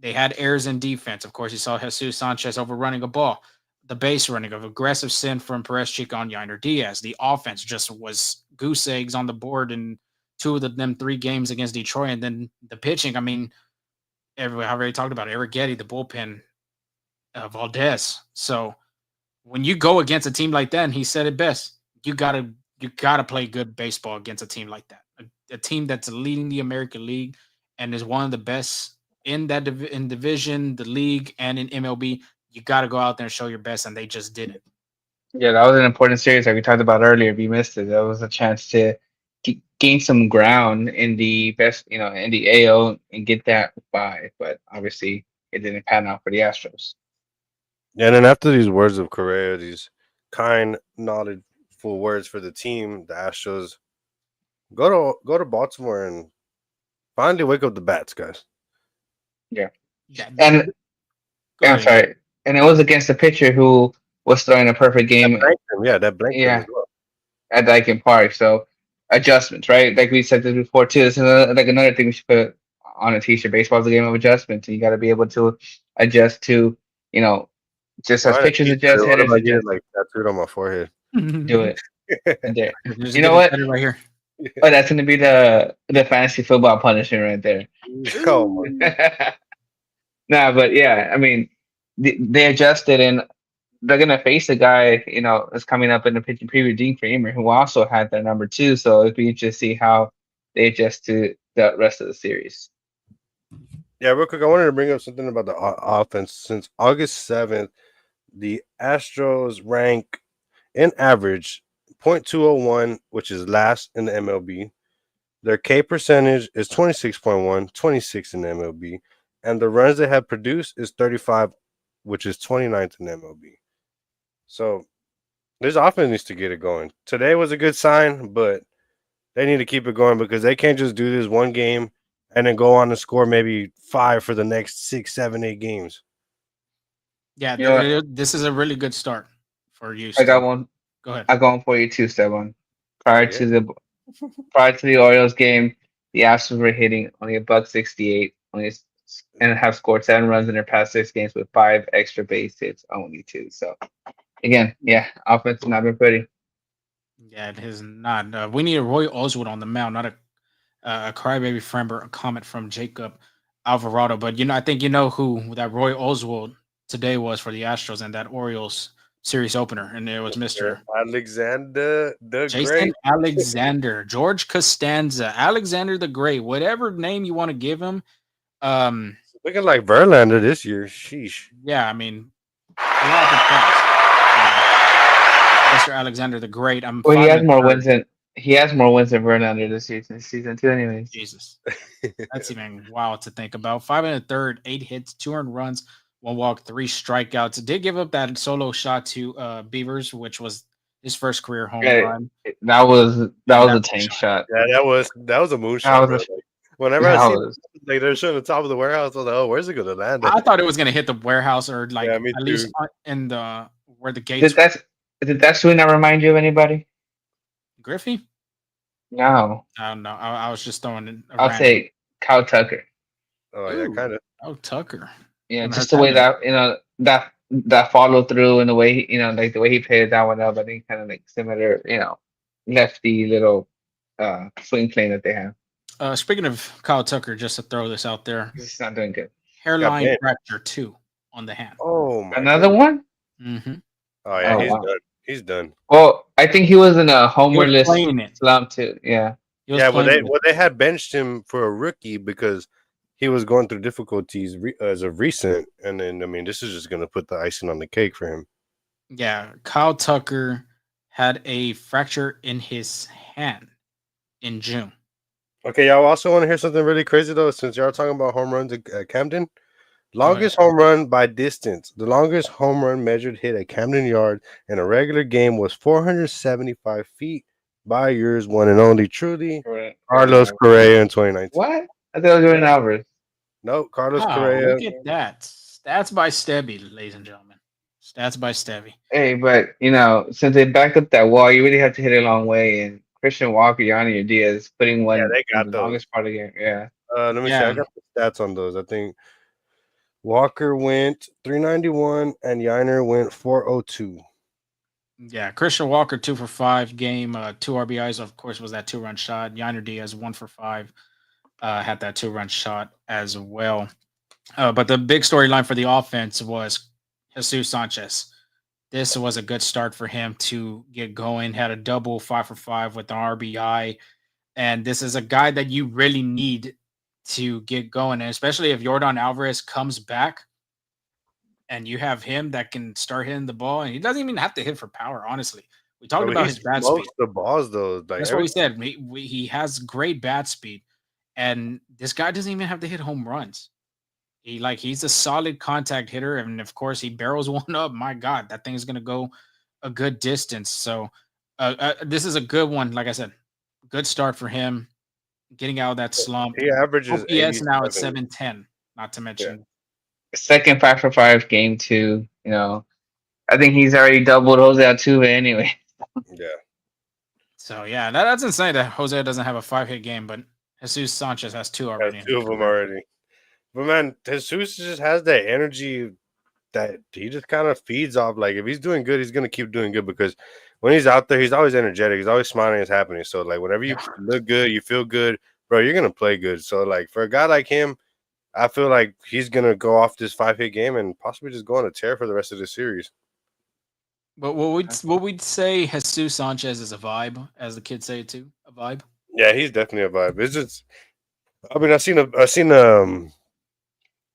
they had errors in defense. Of course, you saw Jesus Sanchez overrunning a ball. The base running of aggressive sin from Perez Chica on Yainer Diaz. The offense just was goose eggs on the board and two of them 3 games against Detroit, and then the pitching. I mean, I already talked about Eric Getty, the bullpen, Valdez. So when you go against a team like that, and he said it best, you gotta play good baseball against a team like that, a team that's leading the American League and is one of the best in that in division, the league, and in MLB. You got to go out there and show your best, and they just didn't. Yeah, that was an important series like we talked about earlier. If you missed it, that was a chance to gain some ground in the best, in the AO and get that bye. But obviously, it didn't pan out for the Astros. And then after these words of Correa, these kind, knowledgeful words for the team, the Astros go to Baltimore and finally wake up the bats, guys. Yeah, Yeah, and go I'm ahead. sorry, and it was against a pitcher who was throwing a perfect That game. blanked them, yeah, that blanked them Yeah, as well. at Dyken Park. So adjustments, right? Like we said this before too. This is another thing we should put on a t-shirt. Baseball's a game of adjustments, and you got to be able to adjust to, you know, just as Why not pitchers t-shirt? adjust, What if hitters I get it adjust. like tattooed on my forehead? Do it right there. Just You know get it what? started right here. Oh, that's gonna be the fantasy football punishment right there. Come on. Nah, but yeah, I mean, they adjusted, and they're gonna face a guy, that's coming up in the pitching preview, Dean Kramer, who also had that number 2. So it'd be interesting to see how they adjust to the rest of the series. Yeah, real quick, I wanted to bring up something about the offense. Since August 7th, the Astros rank in average .201, which is last in the MLB. Their K percentage is 26.1, 26 in the MLB. And the runs they have produced is 35, which is 29th in the MLB. So this offense needs to get it going. Today was a good sign, but they need to keep it going because they can't just do this one game and then go on to score maybe 5 for the next 6, 7, 8 games. Yeah, You know what? this is a really good start for I got Houston. one. Go ahead. I got one for you too, Steban. Oh, Prior yeah. to the prior to the Orioles game, the Astros were hitting only a buck 68, and have scored 7 runs in their past 6 games with 5 extra base hits, only 2. So again, yeah, offense has not been pretty. Yeah, it is not. We need a Roy Oswald on the mound, not a crybaby friend or a comment from Jacob Alvarado. But I think you know who that Roy Oswald today was for the Astros and that Orioles series opener, and it was Mr. Alexander the Jason Great. Alexander, George Costanza, Alexander the Great, whatever name you want to give him. Looking like Verlander this year. Sheesh. Yeah, I mean, a lot of applause. Mr. Alexander the Great. I'm Well, he five has and a more third. wins than Verlander this season. Season 2, anyways. Jesus, that's even wild to think about. 5 and a third, 8 hits, 2 earned runs, 1 walk, 3 strikeouts. Did give up that solo shot to Beavers, which was his first career home Yeah, run. that was a That tank shot. Yeah, that was a That moonshot, bro. was Like, whenever I that see was. like they're showing the top of the warehouse, I was like, oh, where's it gonna land I at? thought it was gonna hit the warehouse or like Yeah, me at least too. in the where the gates. Did that swing not remind you of anybody? Griffey? No, I don't know. I was just throwing it I'll around. say Kyle Tucker. Oh yeah, kind of. Oh, Tucker. Yeah, Haven't just heard the way that that follow through and the way like the way he played that one up. I think kind of like similar, lefty little swing plane that they have. Speaking of Kyle Tucker, just to throw this out there, He's not doing good. hairline bent. fracture 2 on the hand. Oh my. Another goodness. one? Mm-hmm. Oh yeah, Oh, he's wow. done. He's done. Well, I think he was in a He was homerless playing it. slump too. Yeah. He was Yeah, well playing they had benched him for a rookie because he was going through difficulties as of recent, and then I mean this is just gonna put the icing on the cake for him. Yeah, Kyle Tucker had a fracture in his hand in June. Okay, y'all also want to hear something really crazy though, since y'all talking about home runs at Camden. Go ahead. Longest home run by distance. The longest home run measured hit at Camden Yard in a regular game was 475 feet by yours one and only truly Carlos Correa in 2019. What? I thought it was Jordan Alvarez. No, Carlos Wow, Correa. look at that. Stats by Stebby, ladies and gentlemen. Stats by Stevie. Hey, but since they backed up that wall, you really have to hit it a long way. And Christian Walker, Yanni Diaz putting one Yeah, they got in the those. longest part of the game. Yeah. Let me see. Yeah. I got the stats on those. I think Walker went 391 and Yiner went 402. Yeah, Christian Walker 2 for 5 game, 2 RBIs. Of course, was that 2-run shot. Yiner Diaz 1 for 5, had that 2-run shot as well. But the big storyline for the offense was Jesus Sanchez. This was a good start for him to get going. Had a double 5 for 5 with an RBI, and this is a guy that you really need to get going, and especially if Jordan Alvarez comes back and you have him that can start hitting the ball, and he doesn't even have to hit for power. Honestly, we talked Bro, about he his bat smokes speed. the balls though. Like That's what we said. He has great bat speed, and this guy doesn't even have to hit home runs. He's a solid contact hitter, and of course he barrels one up. My God, that thing is gonna go a good distance. So this is a good one. Like I said, good start for him getting out of that slump. he averages OPS now at 87. 710. Not to Yeah, mention, Second 5 for 5 game too. I think he's already doubled Jose Altuve anyway. yeah. so yeah, that's insane that Jose doesn't have a 5 hit game, but Jesus Sanchez has 2 Has already in two his of them career. already. But man, Jesus just has that energy that he just kind of feeds off. Like if he's doing good, he's gonna keep doing good because when he's out there, he's always energetic. He's always smiling. It's happening. So like whenever you Yeah. look good, you feel good, bro. You're gonna play good. So like for a guy like him, I feel like he's gonna go off this 5 hit game and possibly just go on a tear for the rest of the series. But what we'd say Jesus Sanchez is a vibe, as the kids say it too, a vibe. Yeah, he's definitely a vibe. It's just, I mean, I seen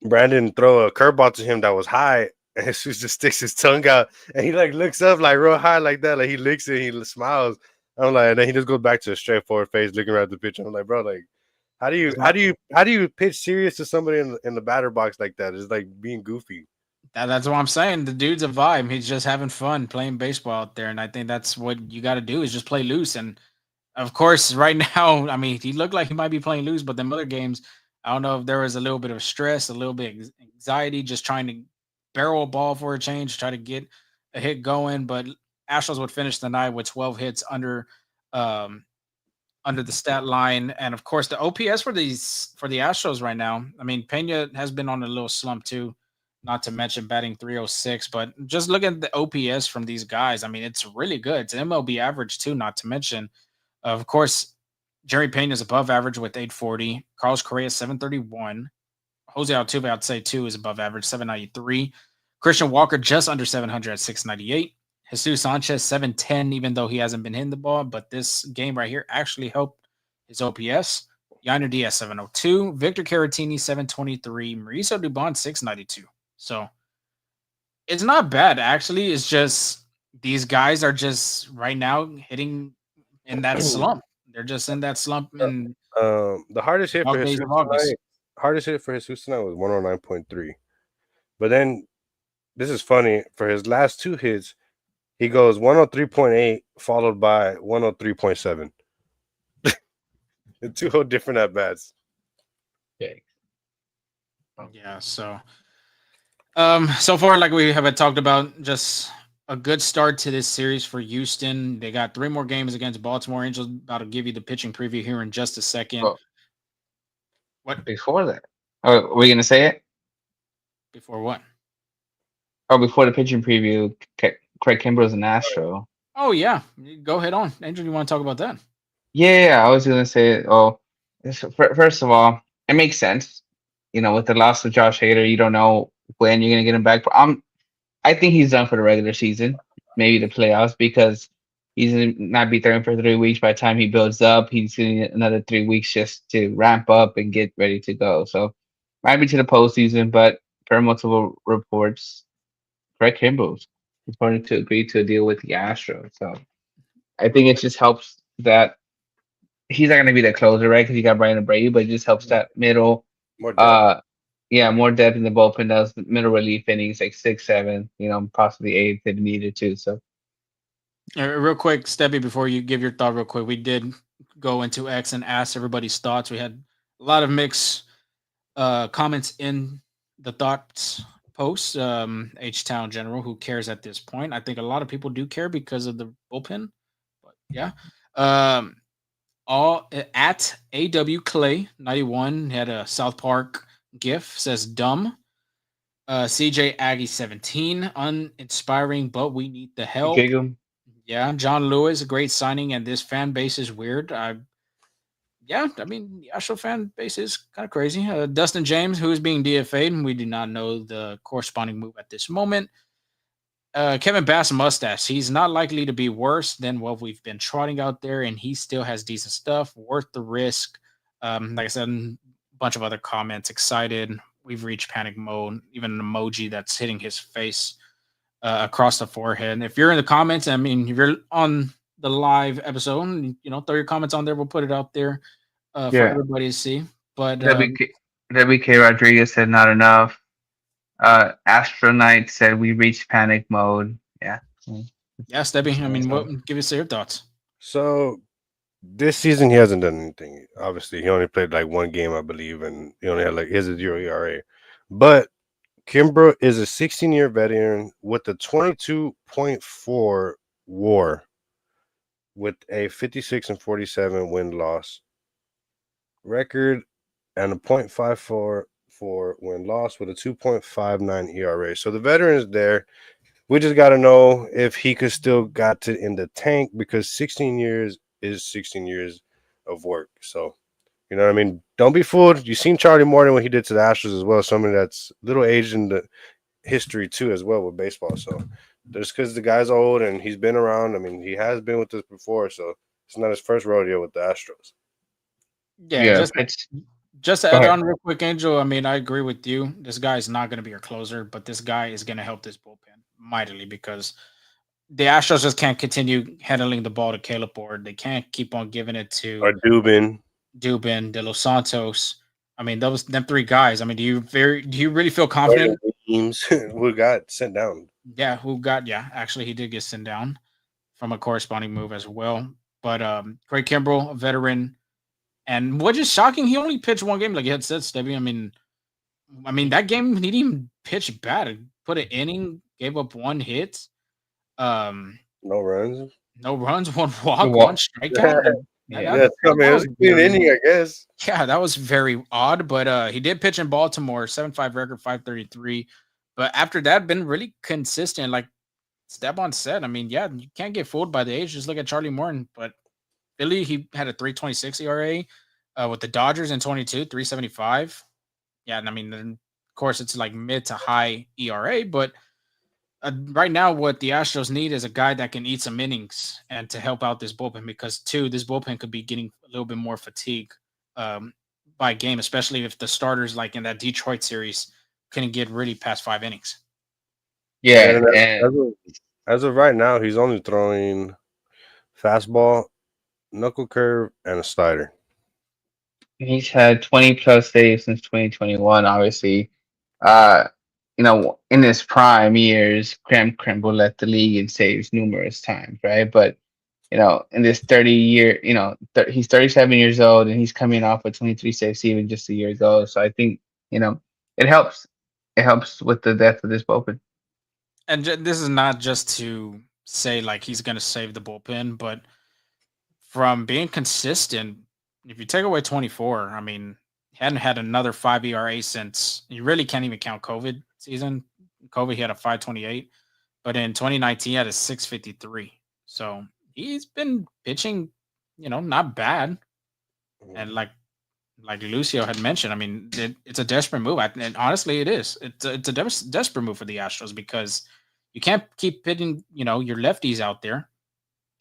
Brandon throw a curveball to him that was high, and Jesus just sticks his tongue out, and he like looks up like real high like that, like he licks it, he smiles. I'm like, and then he just goes back to a straightforward face, looking around the pitch. I'm like, bro, like, how do you pitch serious to somebody in the batter box like that? It's like being goofy. That's what I'm saying. The dude's a vibe. He's just having fun playing baseball out there, and I think that's what you got to do is just play loose. And of course, right now, I mean, he looked like he might be playing loose, but the other games, I don't know if there was a little bit of stress, a little bit of anxiety, just trying to barrel a ball for a change, try to get a hit going. But Astros would finish the night with 12 hits um, under the stat line, and of course, the OPS for the Astros right now. I mean, Pena has been on a little slump too, not to mention batting 306. But just look at the OPS from these guys. I mean, it's really good. It's MLB average too, not to mention. Of course, Jerry Payne is above average with 840. Carlos Correa 731. Jose Altuve, I'd say too, is above average 793. Christian Walker just under 700 at 698. Jesus Sanchez 710, even though he hasn't been hitting the ball, but this game right here actually helped his OPS. Yiner Diaz 702. Victor Caratini 723. Mauricio Dubon 692. So it's not bad actually. It's just these guys are just right now hitting in that slump. They're just in that slump in The hardest hit for dog Jesus days of August. tonight, hardest hit for Jesus tonight was 109.3. But then this is funny. For his last two hits, he goes 103.8 followed by 103.7. Two whole different at bats. Okay. Yeah, so far, like we have talked about, just a good start to this series for Houston. They got 3 more games against Baltimore Angels. About to give you the pitching preview here in just a second. Well, What before that, oh, are we gonna say it? before what? Oh, before the pitching preview, Craig Kimbrell's an Astro. Oh yeah, go ahead on, Angel. You want to talk about that? Yeah, I was gonna say it. Oh, first of all, it makes sense. With the loss of Josh Hader, you don't know when you're gonna get him back. But I think he's done for the regular season, maybe the playoffs, because he's gonna not be throwing for 3 weeks. By the time he builds up, he's gonna need another 3 weeks just to ramp up and get ready to go. So might be to the postseason, but per multiple reports, Craig Kimbrell's is going to agree to a deal with the Astros. So I think it just helps that he's not going to be the closer, right? Because you got Brian Brady, but it just helps that middle. More depth. Yeah, more depth in the bullpen. Does middle relief innings like 6, 7, possibly 8 if needed too. So Real quick, Stebby, before you give your thought, real quick, we did go into X and ask everybody's thoughts. We had a lot of mixed comments in the thoughts post. H Town General, who cares at this point? I think a lot of people do care because of the bullpen. But yeah, all at AW Clay 91 had a South Park gif says dumb. CJ Aggie 17 uninspiring, but we need the help. gig him. Yeah, John Lewis, a great signing, and this fan base is weird. Yeah, I mean, the Astro fan base is kind of crazy. Dustin James, who is being DFA'd, and we do not know the corresponding move at this moment. Kevin Bass mustache. He's not likely to be worse than what we've been trotting out there, and he still has decent stuff, worth the risk. Like I said, a bunch of other comments. Excited. We've reached panic mode. Even an emoji that's hitting his face across the forehead. If you're in the comments, I mean, if you're on the live episode, throw your comments on there. We'll put it out there for Yeah. everybody to see. But WK Rodriguez said not enough. Astronaut said we reached panic mode. Yeah. yeah, Stebby, I mean, So, give us your thoughts. so this season he hasn't done anything. Obviously, he only played like one game, I believe, and he only had like his 0 ERA. But Kimbrough is a 16-year veteran with a 22.4 WAR with a 56 and 47 win loss record and a .54 for win loss with a 2.59 ERA. So the veteran is there. We just got to know if he could still got it in the tank because 16 years is 16 years of work. So, you know what I mean? Don't be fooled. You seen Charlie Morton what he did to the Astros as well. Somebody that's little aged in the history too as well with baseball. So just because the guy's old and he's been around, I mean, he has been with us before. So it's not his first rodeo with the Astros. Yeah, Yeah. just to Go add ahead. on real quick, Angel. I mean, I agree with you. This guy is not going to be your closer, but this guy is going to help this bullpen mightily because the Astros just can't continue handling the ball to Caleb Ward. They can't keep on giving it to Or Dubin. Dubin, De Los Santos. I mean, those them three guys. I mean, do you really feel Brandon confident? Weems, who got sent down. Yeah, actually he did get sent down from a corresponding move as well. But Craig Kimbrell, a veteran, and what is shocking, he only pitched one game, like you had said, Stevie. I mean that game he didn't even pitch bad. He put an inning, gave up one hit, um, No runs. no runs, one walk, one Well, strikeout. And yeah. Yeah, I mean, it was was a clean very inning, I guess. yeah, that was very odd. But he did pitch in Baltimore, 7.5 record, 533. But after that, been really consistent. Like Steban said, I mean, yeah, you can't get fooled by the age. Just look at Charlie Morton. But Philly, he had a 3.26 ERA. With the Dodgers in 22, 3.75. Yeah, and I mean, then, of course, it's like mid to high ERA. But right now, what the Astros need is a guy that can eat some innings and to help out this bullpen because, two, this bullpen could be getting a little bit more fatigue um, by game, especially if the starters, like in that Detroit series, couldn't get really past 5 innings. Yeah, And and as of right now, he's only throwing fastball, knuckle curve, and a slider. he's had 20 plus saves since 2021. Obviously, uh, in his prime years, Graham Crumble led the league in saves numerous times, right? But in this 30-year, he's 37 years old and he's coming off a 23 saves even just a year ago. So I think you know it helps. It helps with the depth of this bullpen. And this is not just to say like he's going to save the bullpen, but from being consistent, if you take away 24, I mean, he hadn't had another 5 ERA since you really can't even count COVID season. COVID, he had a 5.28, but in 2019, he had a 6.53. So he's been pitching, not bad. And like Lucio had mentioned, I mean, it's a desperate move. And honestly, it is. It's a desperate move for the Astros because you can't keep pitching, your lefties out there.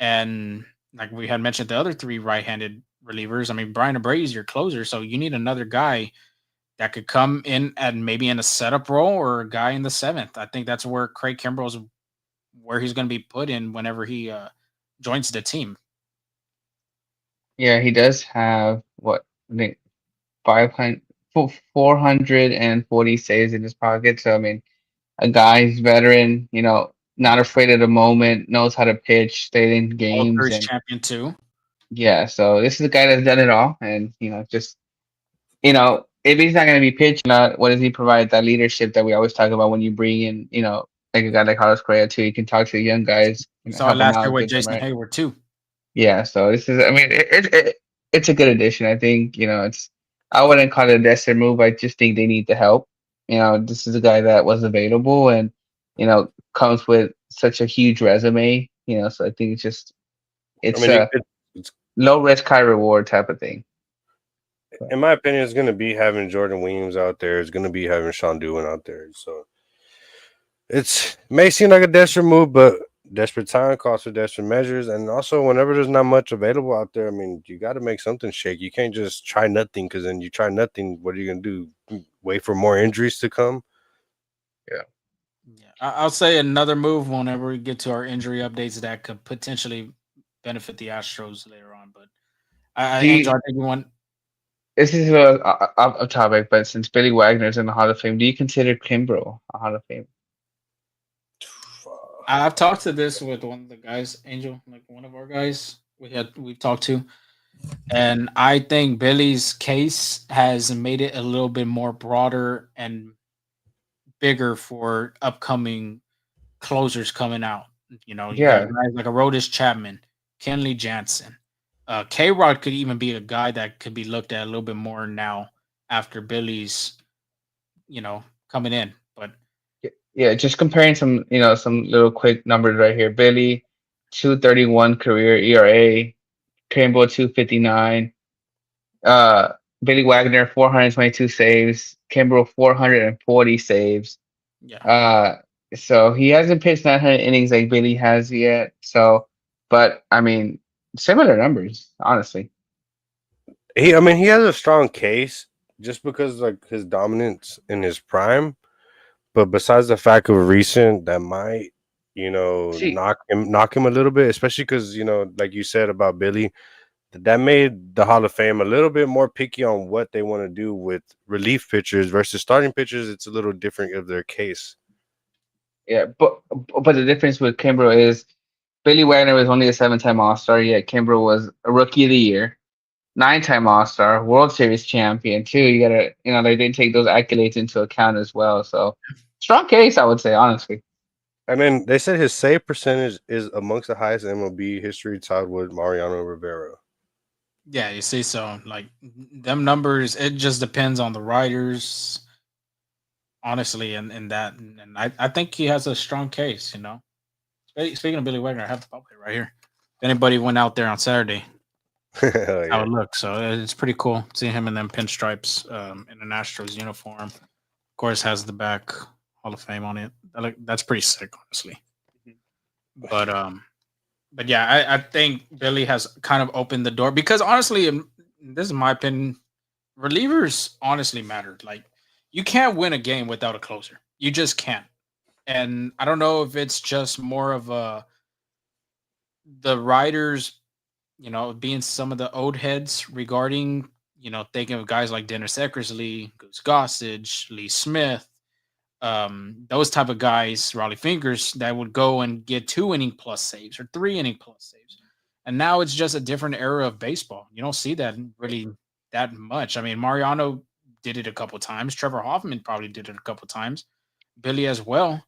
And like we had mentioned, the other three right-handed relievers. I mean, Brian Abreu is your closer, so you need another guy that could come in and maybe in a setup role or a guy in the seventh. I think that's where Craig Kimbrell's where he's going to be put in whenever he joins the team. Yeah, he does have what I think 500, 440 saves in his pocket. So I mean, a guy who's veteran, not afraid of the moment, knows how to pitch, stay in World games, Series and champion too. yeah. So this is a guy that's done it all, and just if he's not going to be pitching, what does he provide? That leadership that we always talk about when you bring in, like a guy like Carlos Correa too. You can talk to the young guys, We saw it help them last year out, with get them Jason right. Hayward too. Yeah, so this is, I mean, it's a good addition. I think, I wouldn't call it a desperate move. I just think they need the help. This is a guy that was available and, comes with such a huge resume. So I think I it's mean, a it's low risk, high reward type of thing. But in my opinion, it's going to be having Jordan Williams out there. It's going to be having Sean Dewey out there. So it may seem like a desperate move, but desperate time calls for desperate measures. And also, whenever there's not much available out there, I mean, you got to make something shake. You can't just try nothing because then you try nothing. What are you going to do? Wait for more injuries to come? yeah, Yeah, I'll say another move whenever we get to our injury updates that could potentially benefit the Astros later on. But do Angel, you, I think you want. this is a topic, but since Billy Wagner's in the Hall of Fame, do you consider Kimbrough a Hall of Fame? I've talked to this with one of the guys, Angel, like one of our guys we've talked to, and I think Billy's case has made it a little bit more broader and bigger for upcoming closers coming out. You got Yeah, guys like a Aroldis Chapman, Kenley Jansen. K Rod could even be a guy that could be looked at a little bit more now after Billy's, coming in. But yeah. Just comparing some little quick numbers right here. Billy, 2.31 career ERA. Kimbrough 2.59. Uh, Billy Wagner 422 saves. Kimbrough 440 saves. yeah, Uh, so he hasn't pitched 900 innings like Billy has yet. So, but I mean, similar numbers, honestly. I mean, he has a strong case just because like his dominance in his prime. But besides the fact of recent, that might See, knock him a little bit, especially because like you said about Billy, that made the Hall of Fame a little bit more picky on what they want to do with relief pitchers versus starting pitchers. It's a little different of their case. yeah, but the difference with Kimbrough is Billy Wagner was only a 7-time All Star, yet Kimbrough was a Rookie of the Year, 9-time All Star, World Series champion too. You gotta, they didn't take those accolades into account as well. So strong case, I would say, honestly. And then they said his save percentage is amongst the highest in MLB history, tied with Mariano Rivera. yeah, you see, so like them numbers, it just depends on the writers, honestly, and that, and I think he has a strong case. Speaking of Billy Wagner, I have the pop it right here. If anybody went out there on Saturday, Hell how yeah. it looks. So it's pretty cool seeing him in them pinstripes in an Astros uniform. Of course, has the back Hall of Fame on it. That's pretty sick, honestly. But yeah, I think Billy has kind of opened the door because honestly, and this is my opinion, relievers honestly matter. Like you can't win a game without a closer. You just can't. And I don't know if it's just more of the writers being some of the old heads regarding, thinking of guys like Dennis Eckersley, Goose Gossage, Lee Smith, those type of guys, Raleigh Fingers, that would go and get 2 inning plus saves or 3 inning plus saves. And now it's just a different era of baseball. You don't see that really that much. I mean, Mariano did it a couple times. Trevor Hoffman probably did it a couple times. Billy as well.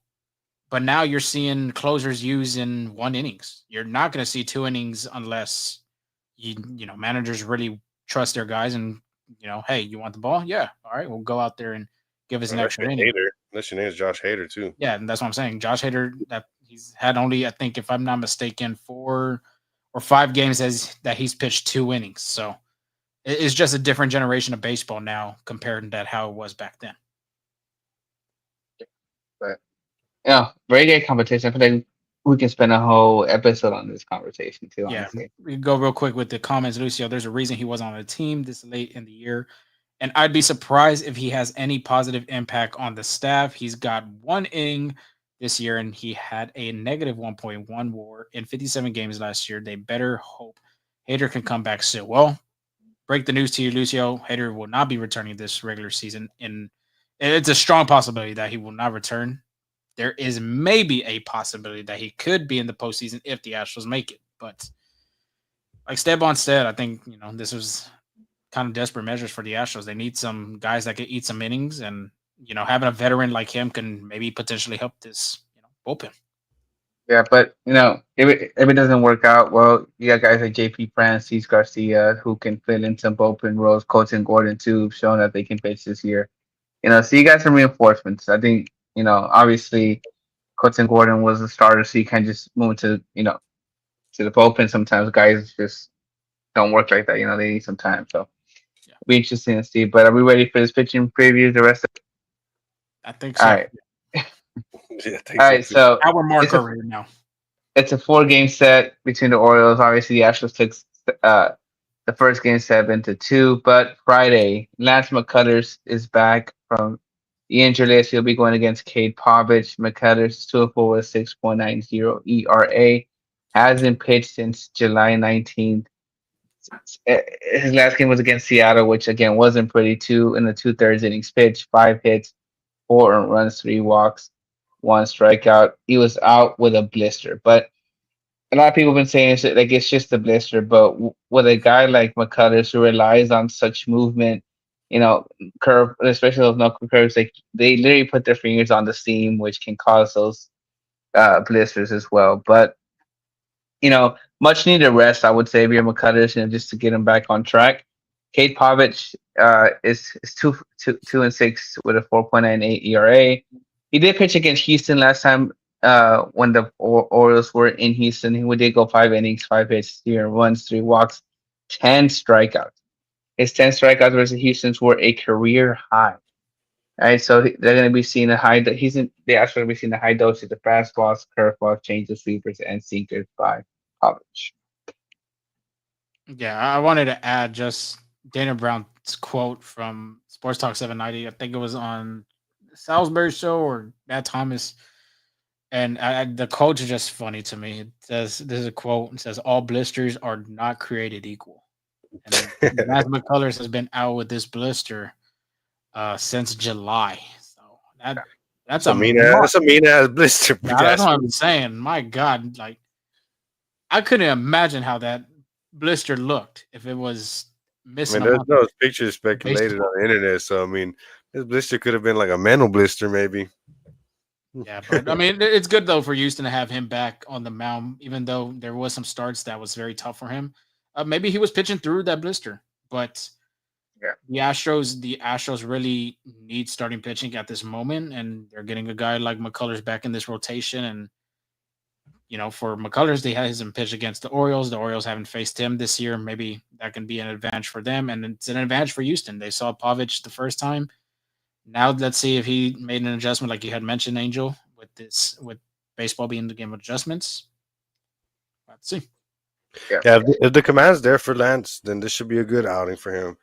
But now you're seeing closers used in 1 innings. You're not going to see 2 innings unless managers really trust their guys and hey, you want the ball? Yeah, all right, we'll go out there and give us an Unless extra you're inning. Hader. Unless your name is Josh Hader too. Yeah, and that's what I'm saying. Josh Hader, that he's had only, I think, if I'm not mistaken, 4 or 5 games as that he's pitched 2 innings. So it's just a different generation of baseball now compared to that how it was back then. But yeah, very good competition. I feel like we can spend a whole episode on this conversation too, Yeah, honestly. we can go real quick with the comments, Lucio. There's a reason he wasn't on the team this late in the year. And I'd be surprised if he has any positive impact on the staff. He's got 1 inning this year, and he had a negative 1.1 WAR in 57 games last year. They better hope Hader can come back soon. Well, break the news to you, Lucio. Hader will not be returning this regular season. And it's a strong possibility that he will not return. There is maybe a possibility that he could be in the postseason if the Astros make it. But like Esteban said, I think, this was kind of desperate measures for the Astros. They need some guys that can eat some innings, and having a veteran like him can maybe potentially help this bullpen. Yeah, but if it doesn't work out, well, you got guys like JP Francis Garcia who can fill in some bullpen roles. Colton Gordon too, showing that they can pitch this year. So you got some reinforcements. I think obviously Colton Gordon was a starter, so you can just move to to the bullpen. Sometimes guys just don't work like that. They need some time. So Yeah, it'll be interesting to see. But are we ready for this pitching preview? The rest of I think all so. right, Yeah, I all think so right. too. So Our it's marker a right now. it's a 4 game set between the Orioles. Obviously, the Astros took uh the first game 7-2. But Friday, Lance McCullers is back from the injury list. He'll be going against Cade Povich. McCullers 2-4 with 6.90 ERA. Hasn't pitched since July 19th. His last game was against Seattle, which again wasn't pretty. Two in the 2/3 innings pitched, 5 hits, 4 runs, 3 walks, 1 strikeout. He was out with a blister, but a lot of people have been saying like it's just a blister. But with a guy like McCullers who relies on such movement, you know, curve, especially those knuckle curves, like they literally put their fingers on the seam, which can cause those blisters as well. But much needed rest, I would say, via McCullers, just to get him back on track. Kate Povich is 2-6 with a 4.98 ERA. He did pitch against Houston last time when the Orioles were in Houston. He did go 5 innings, 5 hits, 3 runs, 3 walks, 10 strikeouts. His 10 strikeouts versus Houston's were a career high. All right, so they're going to be seeing a high. They actually going to be seeing a high dosage of fastballs, curveballs, changes, sweepers, and sinkers by Povich. Yeah, I wanted to add just Dana Brown's quote from Sports Talk 790. I think it was on Salisbury show or Matt Thomas. And the quote is just funny to me. It says, "This is a quote. It says all blisters are not created equal." And Lance McCullers has been out with this blister since July. So that's a month. That's a mean ass blister. Yeah, that's what I'm saying. My God, like I couldn't imagine how that blister looked if it was I missing mean, a there's month of no pictures speculated baseball. on the internet, so I mean, this blister could have been like a mental blister, maybe. Yeah, but I mean, it's good though for Houston to have him back on the mound, even though there was some starts that was very tough for him. Maybe he was pitching through that blister, but Yeah. the Astros really need starting pitching at this moment, and they're getting a guy like McCullers back in this rotation. And for McCullers, they had him pitch against the Orioles. The Orioles haven't faced him this year. Maybe that can be an advantage for them, and it's an advantage for Houston. They saw Povich the first time. Now let's see if he made an adjustment, like you had mentioned, Angel, with baseball being the game of adjustments. Let's see. Yeah. Yeah, if the command's there for Lance, then this should be a good outing for him.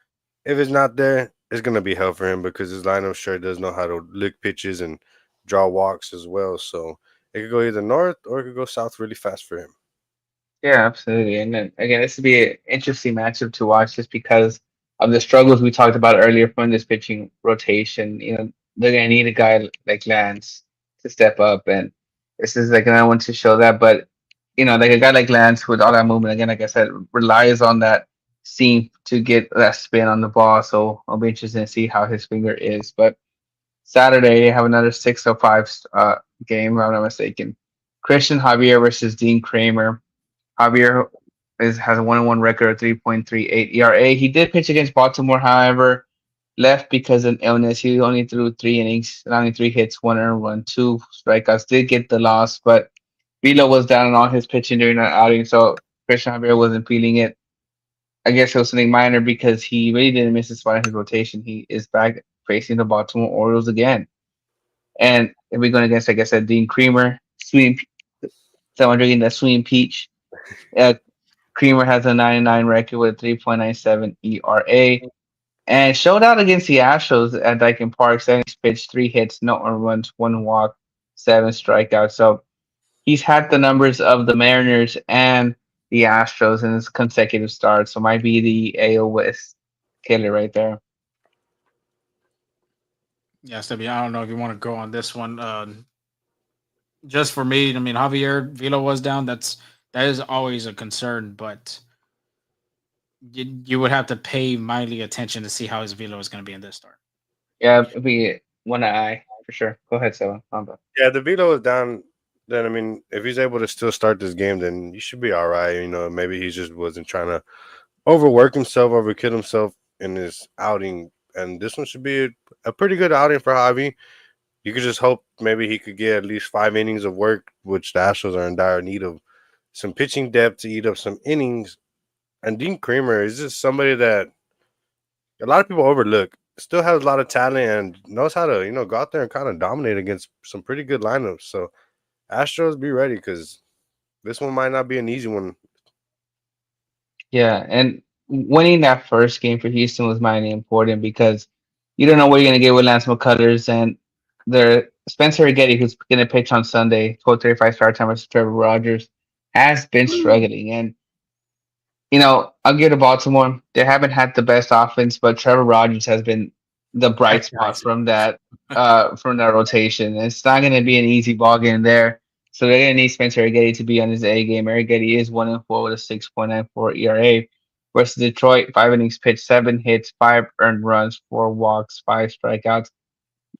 If it's not there, it's gonna be hell for him because his lineup sure does know how to lick pitches and draw walks as well. So it could go either north or it could go south really fast for him. Yeah, absolutely. And then again, this would be an interesting matchup to watch just because of the struggles we talked about earlier from this pitching rotation. They're gonna need a guy like Lance to step up, and this is like another one to show that. But like a guy like Lance with all that movement, again, like I said, relies on that seam to get that spin on the ball. So I'll be interested to see how his finger is. But Saturday, you have another 6:05 game, if I'm not mistaken. Christian Javier versus Dean Kramer. Javier has a 1-1 record of 3.38 ERA. He did pitch against Baltimore, however, left because of illness. He only threw 3 innings, only 3 hits, 1 earned run, 2 strikeouts. Did get the loss, but Velo was down on all his pitching during that outing, so Christian Javier wasn't feeling it. I guess it was something minor because he really didn't miss a spot in his rotation. He is back facing the Baltimore Orioles again. And we're going against, like I said, Dean Creamer, someone drinking that sweet peach. Uh, Creamer has a 99 record with 3.97 ERA and showed out against the Astros at Dyken Park. 7 pitched, 3 hits, no earned runs, 1 walk, 7 strikeouts. So he's had the numbers of the Mariners and the Astros in his consecutive starts. So might be the AL West killer right there. Yeah, Stevie, I don't know if you want to go on this one. Just for me, I mean, Javier Velo was down. That is always a concern, but you would have to pay mildly attention to see how his Velo is going to be in this start. Yeah, it'd be one eye for sure. Go ahead, Seba. Yeah, the veto is down. Then I mean, if he's able to still start this game, then you should be all right. Maybe he just wasn't trying to overwork himself, overkill himself in his outing, and this one should be a pretty good outing for Javi. You could just hope maybe he could get at least 5 innings of work, which the Astros are in dire need of. some pitching depth to eat up some innings. And Dean Kramer is just somebody that a lot of people overlook. Still has a lot of talent and knows how to, go out there and kind of dominate against some pretty good lineups. So Astros, be ready because this one might not be an easy one. Yeah, and winning that first game for Houston was mighty important because you don't know what you're gonna get with Lance McCullers and their Spencer Getty, who's gonna pitch on Sunday, 12:35 start time versus Trevor Rogers, has been struggling. And I'll give it to Baltimore. They haven't had the best offense, but Trevor Rogers has been the bright That spot guy's from that rotation. It's not going to be an easy ball game there. So they're going to need Spencer Getty to be on his A game. Getty is 1-4 with a 6.94 ERA versus Detroit. 5 innings pitched, 7 hits, 5 earned runs, 4 walks, 5 strikeouts.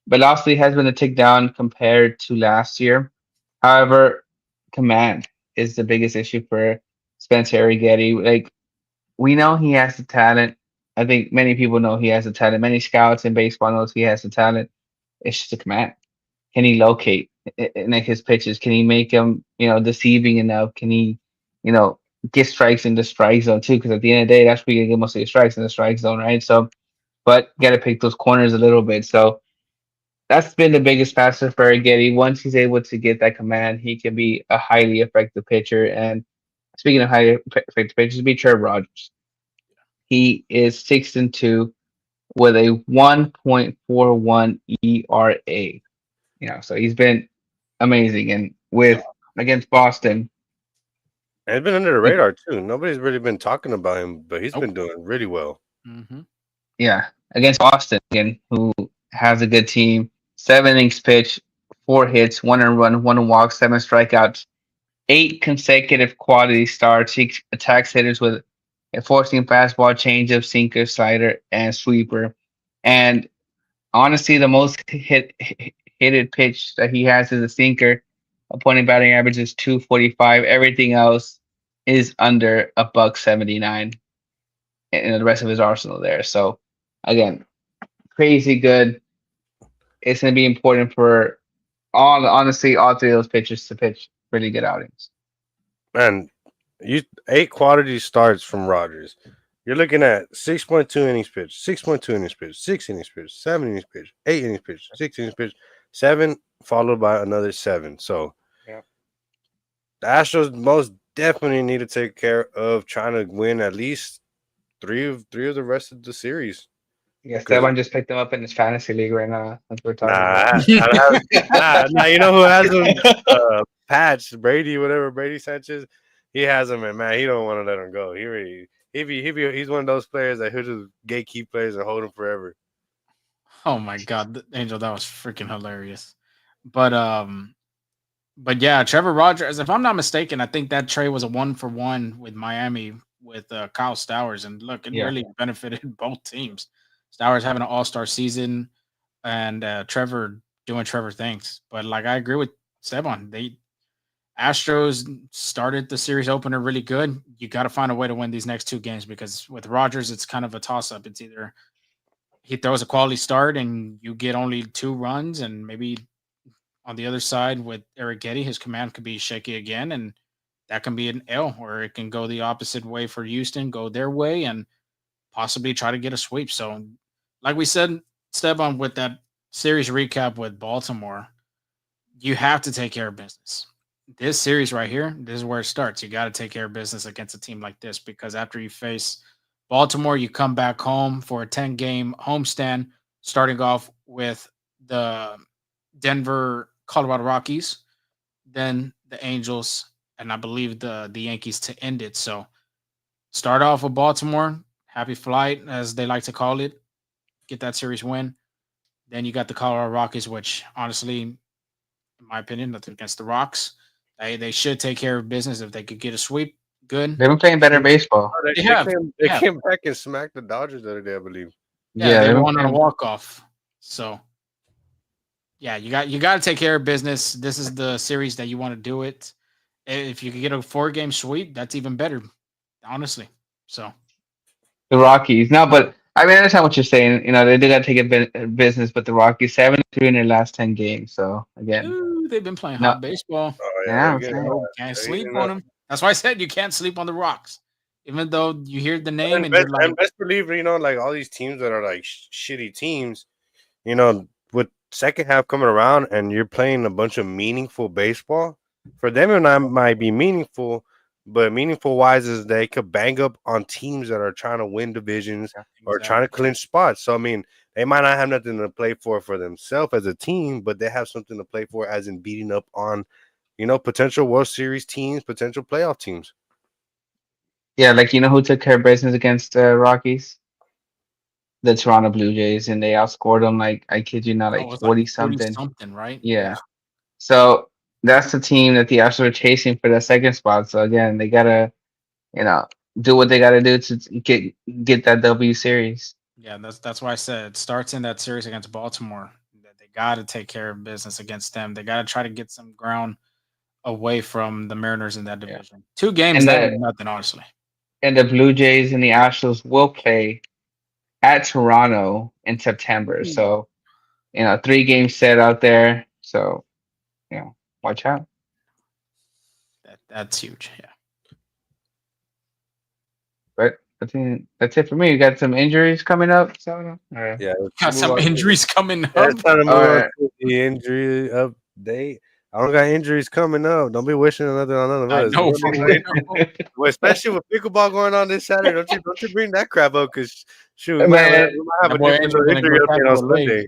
Velocity has been a tick down compared to last year. However, command is the biggest issue for Spencer Getty. Like, we know he has the talent. I think many people know he has the talent. Many scouts in baseball knows he has the talent. It's just a command. Can he locate like his pitches? Can he make them, deceiving enough? Can he, you know, get strikes in the strike zone too? Because at the end of the day, that's where you get most of your strikes in the strike zone, right? So, but got to pick those corners a little bit. So that's been the biggest factor for Getty. Once he's able to get that command, he can be a highly effective pitcher. And speaking of highly effective pitchers, be Trevor Rogers. He is 6-2 with a 1.41 ERA. So he's been amazing. And with against Boston, And it's been under the he- radar too. Nobody's really been talking about him, but he's Nope. been doing really well. Mm-hmm. yeah, against Boston again, who has a good team. 7 innings pitched, 4 hits, 1 earned run, 1 walk, 7 strikeouts, 8 consecutive quality starts. He attacks hitters with a 14 fastball, changeup, sinker, slider, and sweeper. And honestly, the most hitted pitch that he has is a sinker. Opponent batting average is 245. Everything else is under a buck 79 in the rest of his arsenal there. So again, crazy good. It's going to be important for honestly all three of those pitchers to pitch really good outings. Man, you 8 quality starts from Rogers. You're looking at 6.2 innings pitched, 6.2 innings pitched, 6 innings pitched, 7 innings pitched, 8 innings pitched, 6 innings pitched, 7 followed by another 7. So Yeah. the Astros most definitely need to take care of trying to win at least three of the rest of the series. Yes, that Because one just picked him up in his fantasy league right now. That's what we're talking nah, about. nah, you know who has him? Patch Brady, whatever Brady Sanchez, he has him, and man, he don't want to let him go. He's one of those players that he'll just gatekeep players and hold him forever. Oh my God, Angel, that was freaking hilarious. But yeah, Trevor Rogers. If I'm not mistaken, I think that trade was a 1-for-1 with Miami with Kyle Stowers, and look, it Yeah. really benefited both teams. Stowers having an All-Star season, and Trevor doing Trevor things. But like I agree with Esteban, they Astros started the series opener really good. You got to find a way to win these next two games because with Rogers, it's kind of a toss-up. It's either he throws a quality start and you get only 2 runs, and maybe on the other side with Eric Getty, his command could be shaky again, and that can be an L, or it can go the opposite way for Houston, go their way, and possibly try to get a sweep. So, like we said, Steban, with that series recap with Baltimore, you have to take care of business. This series right here, this is where it starts. You got to take care of business against a team like this because after you face Baltimore, you come back home for a 10-game homestand, starting off with the Denver Colorado Rockies, then the Angels, and I believe the Yankees to end it. So start off with Baltimore, happy flight, as they like to call it, get that series win. Then you got the Colorado Rockies, which honestly, in my opinion, nothing against the Rocks. They should take care of business if they could get a sweep. Good. They've been playing better baseball. They, They they have. came they Yeah. came back and smacked the Dodgers the other day, I believe. Yeah, they've they been won on a playing- walk off. So yeah, you got to take care of business. This is the series that you want to do it. If you could get a 4-game sweep, that's even better, honestly. So the Rockies. No, but I mean, I understand what you're saying. They do got to take a business, but the Rockies 7-3 in their last 10 games. So again, ooh, they've been playing no, hot baseball. Oh yeah, yeah, they're I'm getting saying. hot. Can't They're sleep heating on up. them. That's why I said you can't sleep on the rocks, even though you hear the name And and you're like, best believe, like all these teams that are like shitty teams, with second half coming around and you're playing a bunch of meaningful baseball, for them and I might be meaningful, but meaningful wise is they could bang up on teams that are trying to win divisions yeah, or trying to exactly. clinch spots. So I mean, they might not have nothing to play for themselves as a team, but they have something to play for as in beating up on, potential World Series teams, potential playoff teams. Yeah, like who took care of business against Rockies? The Toronto Blue Jays, and they outscored them like I kid you not, Oh, it like was like 40 40 something. something, right? Yeah. Yeah. So that's the team that the Astros are chasing for that second spot. So again, they gotta, you know, do what they gotta do to get that W series. Yeah, that's why I said it starts in that series against Baltimore. That they got to take care of business against them. They got to try to get some ground away from the Mariners in that Yeah. division. 2 games, And that the means nothing, honestly. and the Blue Jays and the Astros will play at Toronto in September. Ooh. So, 3 games set out there. So, watch out. That's huge. Yeah. But I think that's it for me. You got some injuries coming up, so all right. Yeah, let's Got move some on. injuries coming Yeah, up. it's time to All move on right. to the injury update. I don't got injuries coming up. Don't be wishing another on none of I us. know for real. Well, especially with pickleball going on this Saturday. Don't you bring that crap up? Because shoot, Man, we might have That a boy different Andrew's gonna injury go update tackle on a leg. Sunday.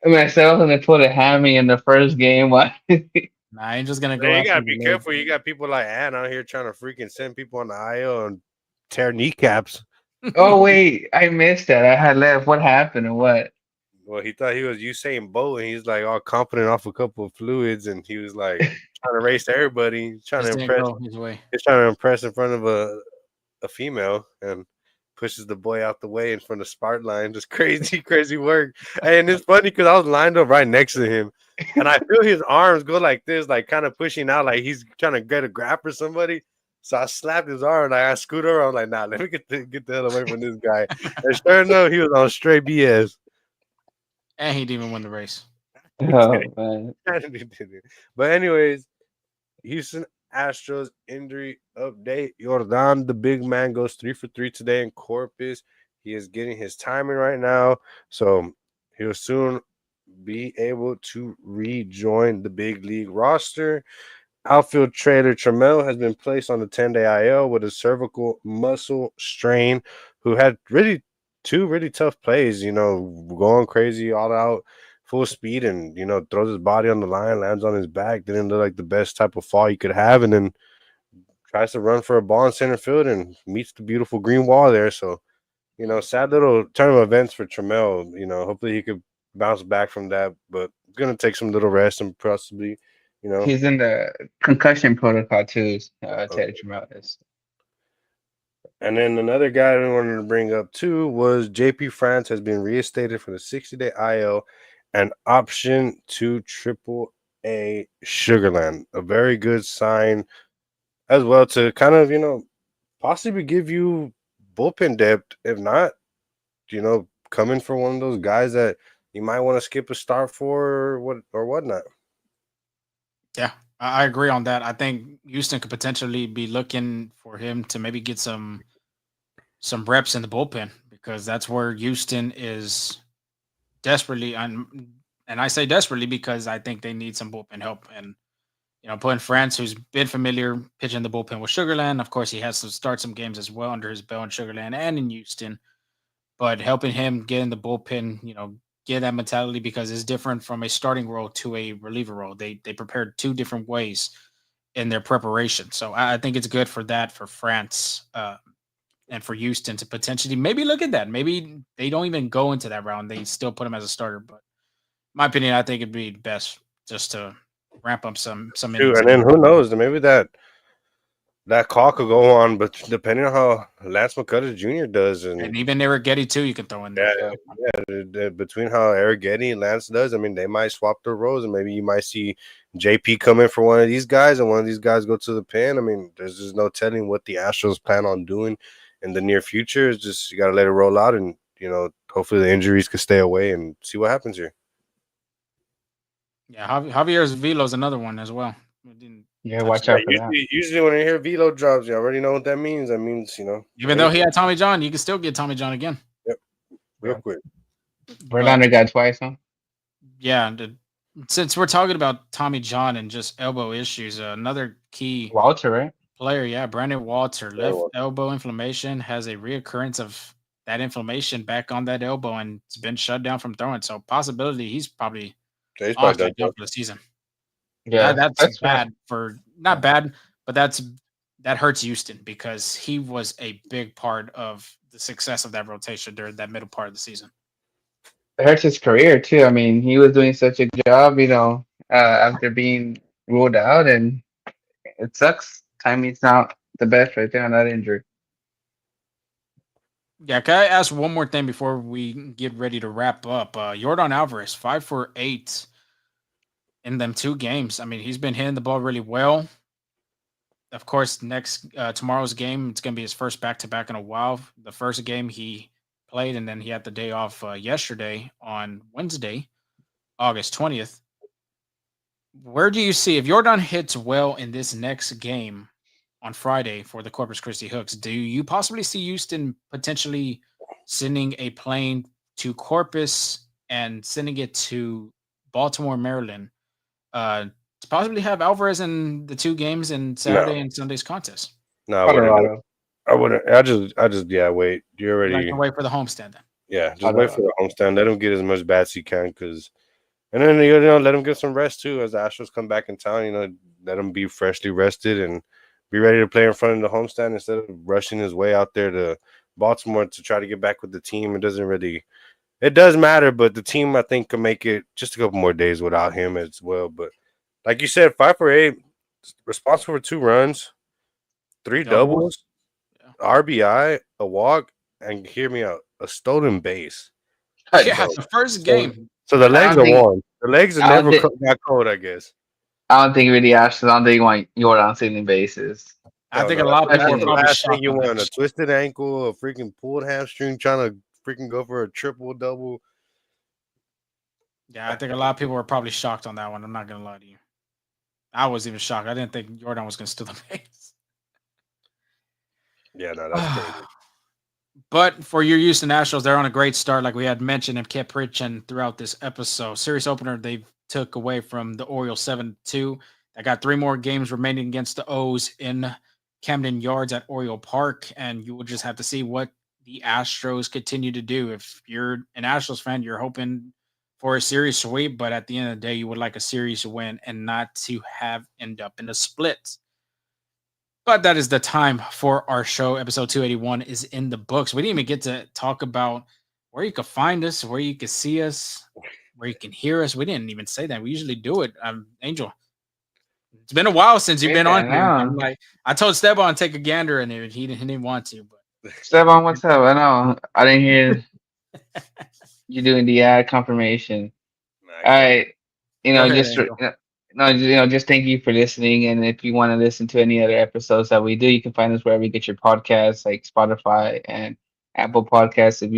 myself and they put a hammy in the first game. What? Nah, Angel's gonna Man, go you after gotta the be leg. careful. You got people like Ann out here trying to freaking send people on the IO and tear kneecaps. Oh wait, I missed that. I had left. What happened and what? Well, he thought he was Usain Bolt, and he's like all confident off a couple of fluids, and he was like trying to race everybody, trying to Just didn't impress. go his way. He's trying to impress in front of a female and pushes the boy out the way in front of Spart line. Just crazy, crazy work. And it's funny because I was lined up right next to him, and I feel his arms go like this, like kind of pushing out, like he's trying to get a grab for somebody. So I slapped his arm, like I scooted over. I was like, "Nah, let me get the hell away from this guy." And sure enough, he was on straight BS. And he didn't even win the race. Oh man. He didn't. But anyways, Houston Astros injury update. Jordan, the big man, goes 3 for 3 today in Corpus. He is getting his timing right now, so he'll soon be able to rejoin the big league roster. Outfield trader Trammell has been placed on the 10-day IL with a cervical muscle strain, who had really two really tough plays, going crazy all out, full speed, and, throws his body on the line, lands on his back. Didn't look like the best type of fall you could have. And then tries to run for a ball in center field and meets the beautiful green wall there. So, sad little turn of events for Trammell. Hopefully he could bounce back from that, but going to take some little rest and possibly, He's in the concussion protocol too, Teddy Tremendous. And then another guy we wanted to bring up too was JP France has been reinstated for the 60-day IL and option to Triple A Sugarland. A very good sign as well to kind of, possibly give you bullpen depth. If not, coming for one of those guys that you might want to skip a start for or whatnot. Yeah, I agree on that. I think Houston could potentially be looking for him to maybe get some reps in the bullpen because that's where Houston is desperately and I say desperately because I think they need some bullpen help and putting France, who's been familiar pitching the bullpen with Sugarland. Of course, he has to start some games as well under his belt in Sugarland and in Houston, but helping him get in the bullpen, get that mentality because it's different from a starting role to a reliever role. They prepared 2 different ways in their preparation, so I think it's good for that for France. And for Houston to potentially maybe look at that. Maybe they don't even go into that round. They still put him as a starter. But in my opinion, I think it'd be best just to ramp up some Shoot, innings. and then who knows? Maybe that call could go on, but depending on how Lance McCullers Jr. does, And and even Getty too, you can throw in there. between how Eric Getty and Lance does, I mean, they might swap their roles, and maybe you might see JP come in for one of these guys, and one of these guys go to the pen. I mean, there's just no telling what the Astros plan on doing in the near future. It's just you got to let it roll out, and hopefully the injuries can stay away and see what happens here. Yeah, Javier's Velo is another one as well. Yeah, watch out for that. Usually when I hear velo drops, you already know what that means. That means, Even though he had Tommy John, you can still get Tommy John again. Yep. Real quick. Verlander got twice, huh? Yeah. Since we're talking about Tommy John and just elbow issues, another key Walter, right? player, Brandon Walter, left elbow inflammation, has a reoccurrence of that inflammation back on that elbow, and it's been shut down from throwing. So possibility he's probably off for the season. Yeah, that's bad not bad, but that hurts Houston because he was a big part of the success of that rotation during that middle part of the season. It hurts his career too. I mean, he was doing such a job, after being ruled out, and it sucks. Timing's not the best right there on that injury. Yeah, can I ask one more thing before we get ready to wrap up? Yordan Alvarez, 5 for 8 in them 2 games. I mean, he's been hitting the ball really well. Of course, tomorrow's game, it's going to be his first back-to-back in a while. The first game he played, and then he had the day off yesterday on Wednesday, August 20th. Where do you see, if Yordan hits well in this next game on Friday for the Corpus Christi Hooks, do you possibly see Houston potentially sending a plane to Corpus and sending it to Baltimore, Maryland, to possibly have Alvarez in the 2 games in Saturday and Sunday's contest? No, I wouldn't. I just wait. You already like to wait for the homestand then. Yeah, just wait for the homestand. Let him get as much bats he can, and then let him get some rest too as the Astros come back in town. Let him be freshly rested and be ready to play in front of the homestand instead of rushing his way out there to Baltimore to try to get back with the team. It does matter, but the team I think can make it just a couple more days without him as well. But like you said, 5 for 8, responsible for 2 runs, 3 doubles, RBI, a walk, and hear me out, a stolen base. Yeah, the first game. So the legs are warm. The legs are never got cold, I guess. I don't think really Astros. I don't think you want Yordan stealing bases. I think a lot of people are probably shocked. You want a twisted ankle, a freaking pulled hamstring, trying to freaking go for a triple double. Yeah, I think a lot of people were probably shocked on that one. I'm not gonna lie to you. I was even shocked. I didn't think Yordan was gonna steal the base. Yeah, no, that's crazy. But for your Houston Astros, they're on a great start, like we had mentioned and kept preaching throughout this episode. Series opener, they took away from the Orioles 7-2. They got 3 more games remaining against the O's in Camden Yards at Oriole Park, and you will just have to see what the Astros continue to do. If you're an Astros fan, you're hoping for a series sweep, but at the end of the day, you would like a series win and not to have end up in a split. But that is the time for our show. Episode 281 is in the books. We didn't even get to talk about where you can find us, where you can see us, where you can hear us. We didn't even say that. We usually do it. Angel, it's been a while since you've been on here. I told Steban to take a gander in it. He didn't want to. But Steban, what's up? I know. I didn't hear you doing the ad confirmation. All right. Just thank you for listening. And if you want to listen to any other episodes that we do, you can find us wherever you get your podcasts, like Spotify and Apple Podcasts. If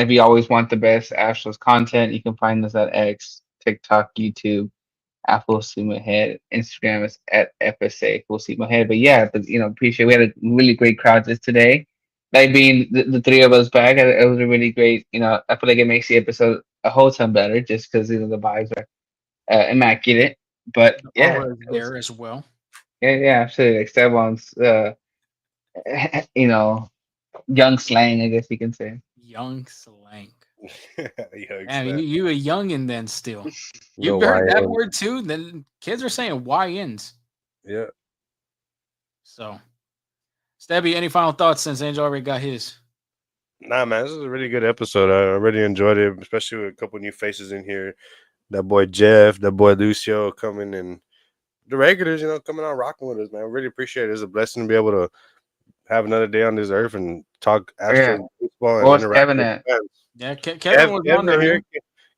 you always want the best Astros content, you can find us at X, TikTok, YouTube, Apple See Ahead, Instagram is at FSA Full See Ahead. But yeah, appreciate we had a really great crowd today. Like being the 3 of us back, it was a really great. I feel like it makes the episode a whole ton better just because the vibes are immaculate. But yeah, there as well. Yeah, absolutely. Like Steban's, young slang, I guess you can say. Young slang. You a youngin' then still. You've heard that word too? Then kids are saying YNs. Yeah. So, Stebby, any final thoughts since Angel already got his? Nah, man, this is a really good episode. I really enjoyed it, especially with a couple new faces in here. That boy Jeff, that boy Lucio coming, and the regulars, coming out rocking with us, man. I really appreciate it. It's a blessing to be able to have another day on this earth and talk Astros baseball and interact with fans. Yeah, Kevin was on here.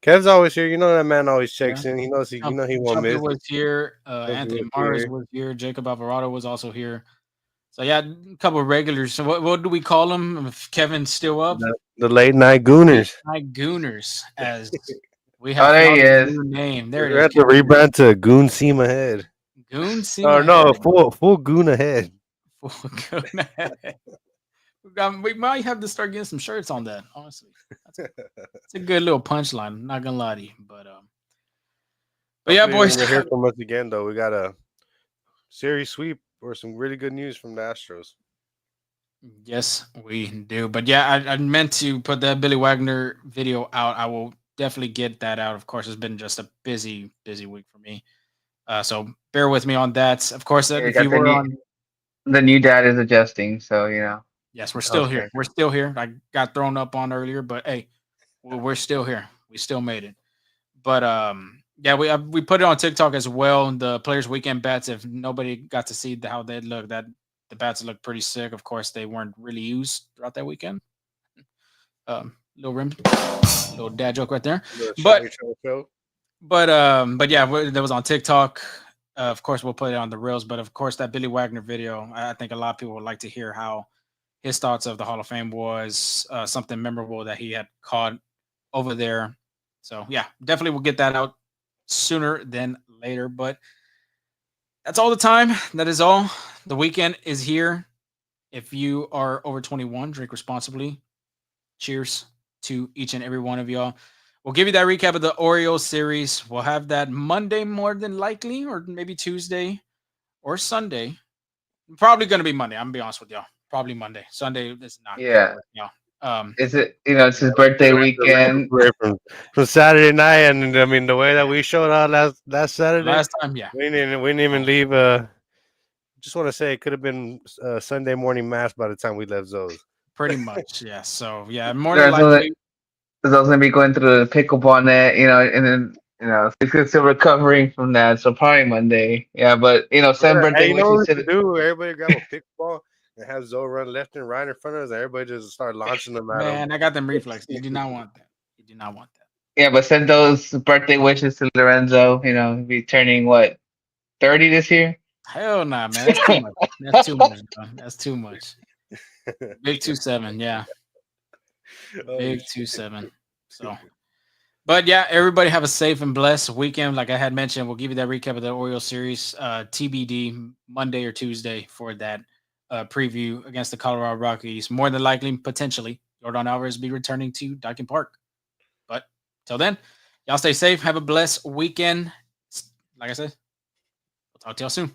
Kev's always here. That man always checks in. He knows he won't miss. Was here. Anthony Mars was here. Jacob Alvarado was also here. So yeah, a couple of regulars. So what do we call them? If Kevin's still up, the late night Gooners. Night Gooners, as we have a new name. There it is. We have to rebrand to Goon Seam Ahead. Goon scene Oh no, ahead. full goon ahead. Full goon ahead. We might have to start getting some shirts on that. Honestly, it's a good little punchline. Not gonna lie to you, but yeah, Hopefully boys. you're gonna hear from us again though. We got a series sweep or some really good news from the Astros. Yes, we do. But yeah, I meant to put that Billy Wagner video out. I will definitely get that out. Of course, it's been just a busy week for me. So bear with me on that. Of course, You if you got were on, the new dad is adjusting, so yes, we're still here. Okay. We're still here. I got thrown up on earlier, but hey, we're still here. We still made it. But yeah, we put it on TikTok as well. The Players Weekend bats. If nobody got to see how they look, that the bats look pretty sick. Of course, they weren't really used throughout that weekend. Little rim, little dad joke right there. But but yeah, that was on TikTok. Of course, we'll put it on the reels. But of course, that Billy Wagner video, I think a lot of people would like to hear how his thoughts of the Hall of Fame was, something memorable that he had caught over there. So yeah, definitely we'll get that out sooner than later. But that's all the time. That is all. The weekend is here. If you are over 21, drink responsibly. Cheers to each and every one of y'all. We'll give you that recap of the Orioles series. We'll have that Monday more than likely, or maybe Tuesday or Sunday. Probably going to be Monday. I'm going to be honest with y'all. Probably Monday. Sunday is not going to Yeah. work. Yeah. Is it? It's his birthday weekend. From Saturday night, and I mean the way that we showed out last Saturday. Last time, yeah. We didn't even leave. Just want to say it could have been Sunday morning mass by the time we left Zoe's. Pretty much, yeah. So yeah, more than likely. Because I was gonna be going through the pickleball net, and then he's still recovering from that, so probably Monday. Yeah, but same birthday Hey, you know what wishes we to should do? Everybody grab a pickleball and have Zoe run left and right in front of us, and everybody just start launching them at him. Man, I got them reflexes. You do not want that. You do not want that. Yeah, but send those birthday wishes to Lorenzo. Be turning what 30 this year. Hell nah, man. That's too much. That's too much. Bro. That's too much. Big 2-7, yeah. Big 2-7. So, but yeah, everybody have a safe and blessed weekend. Like I had mentioned, we'll give you that recap of the Orioles series. TBD Monday or Tuesday for that preview against the Colorado Rockies. More than likely, potentially, Jordan Alvarez will be returning to Daikin Park. But till then, y'all stay safe. Have a blessed weekend. Like I said, we'll talk to y'all soon.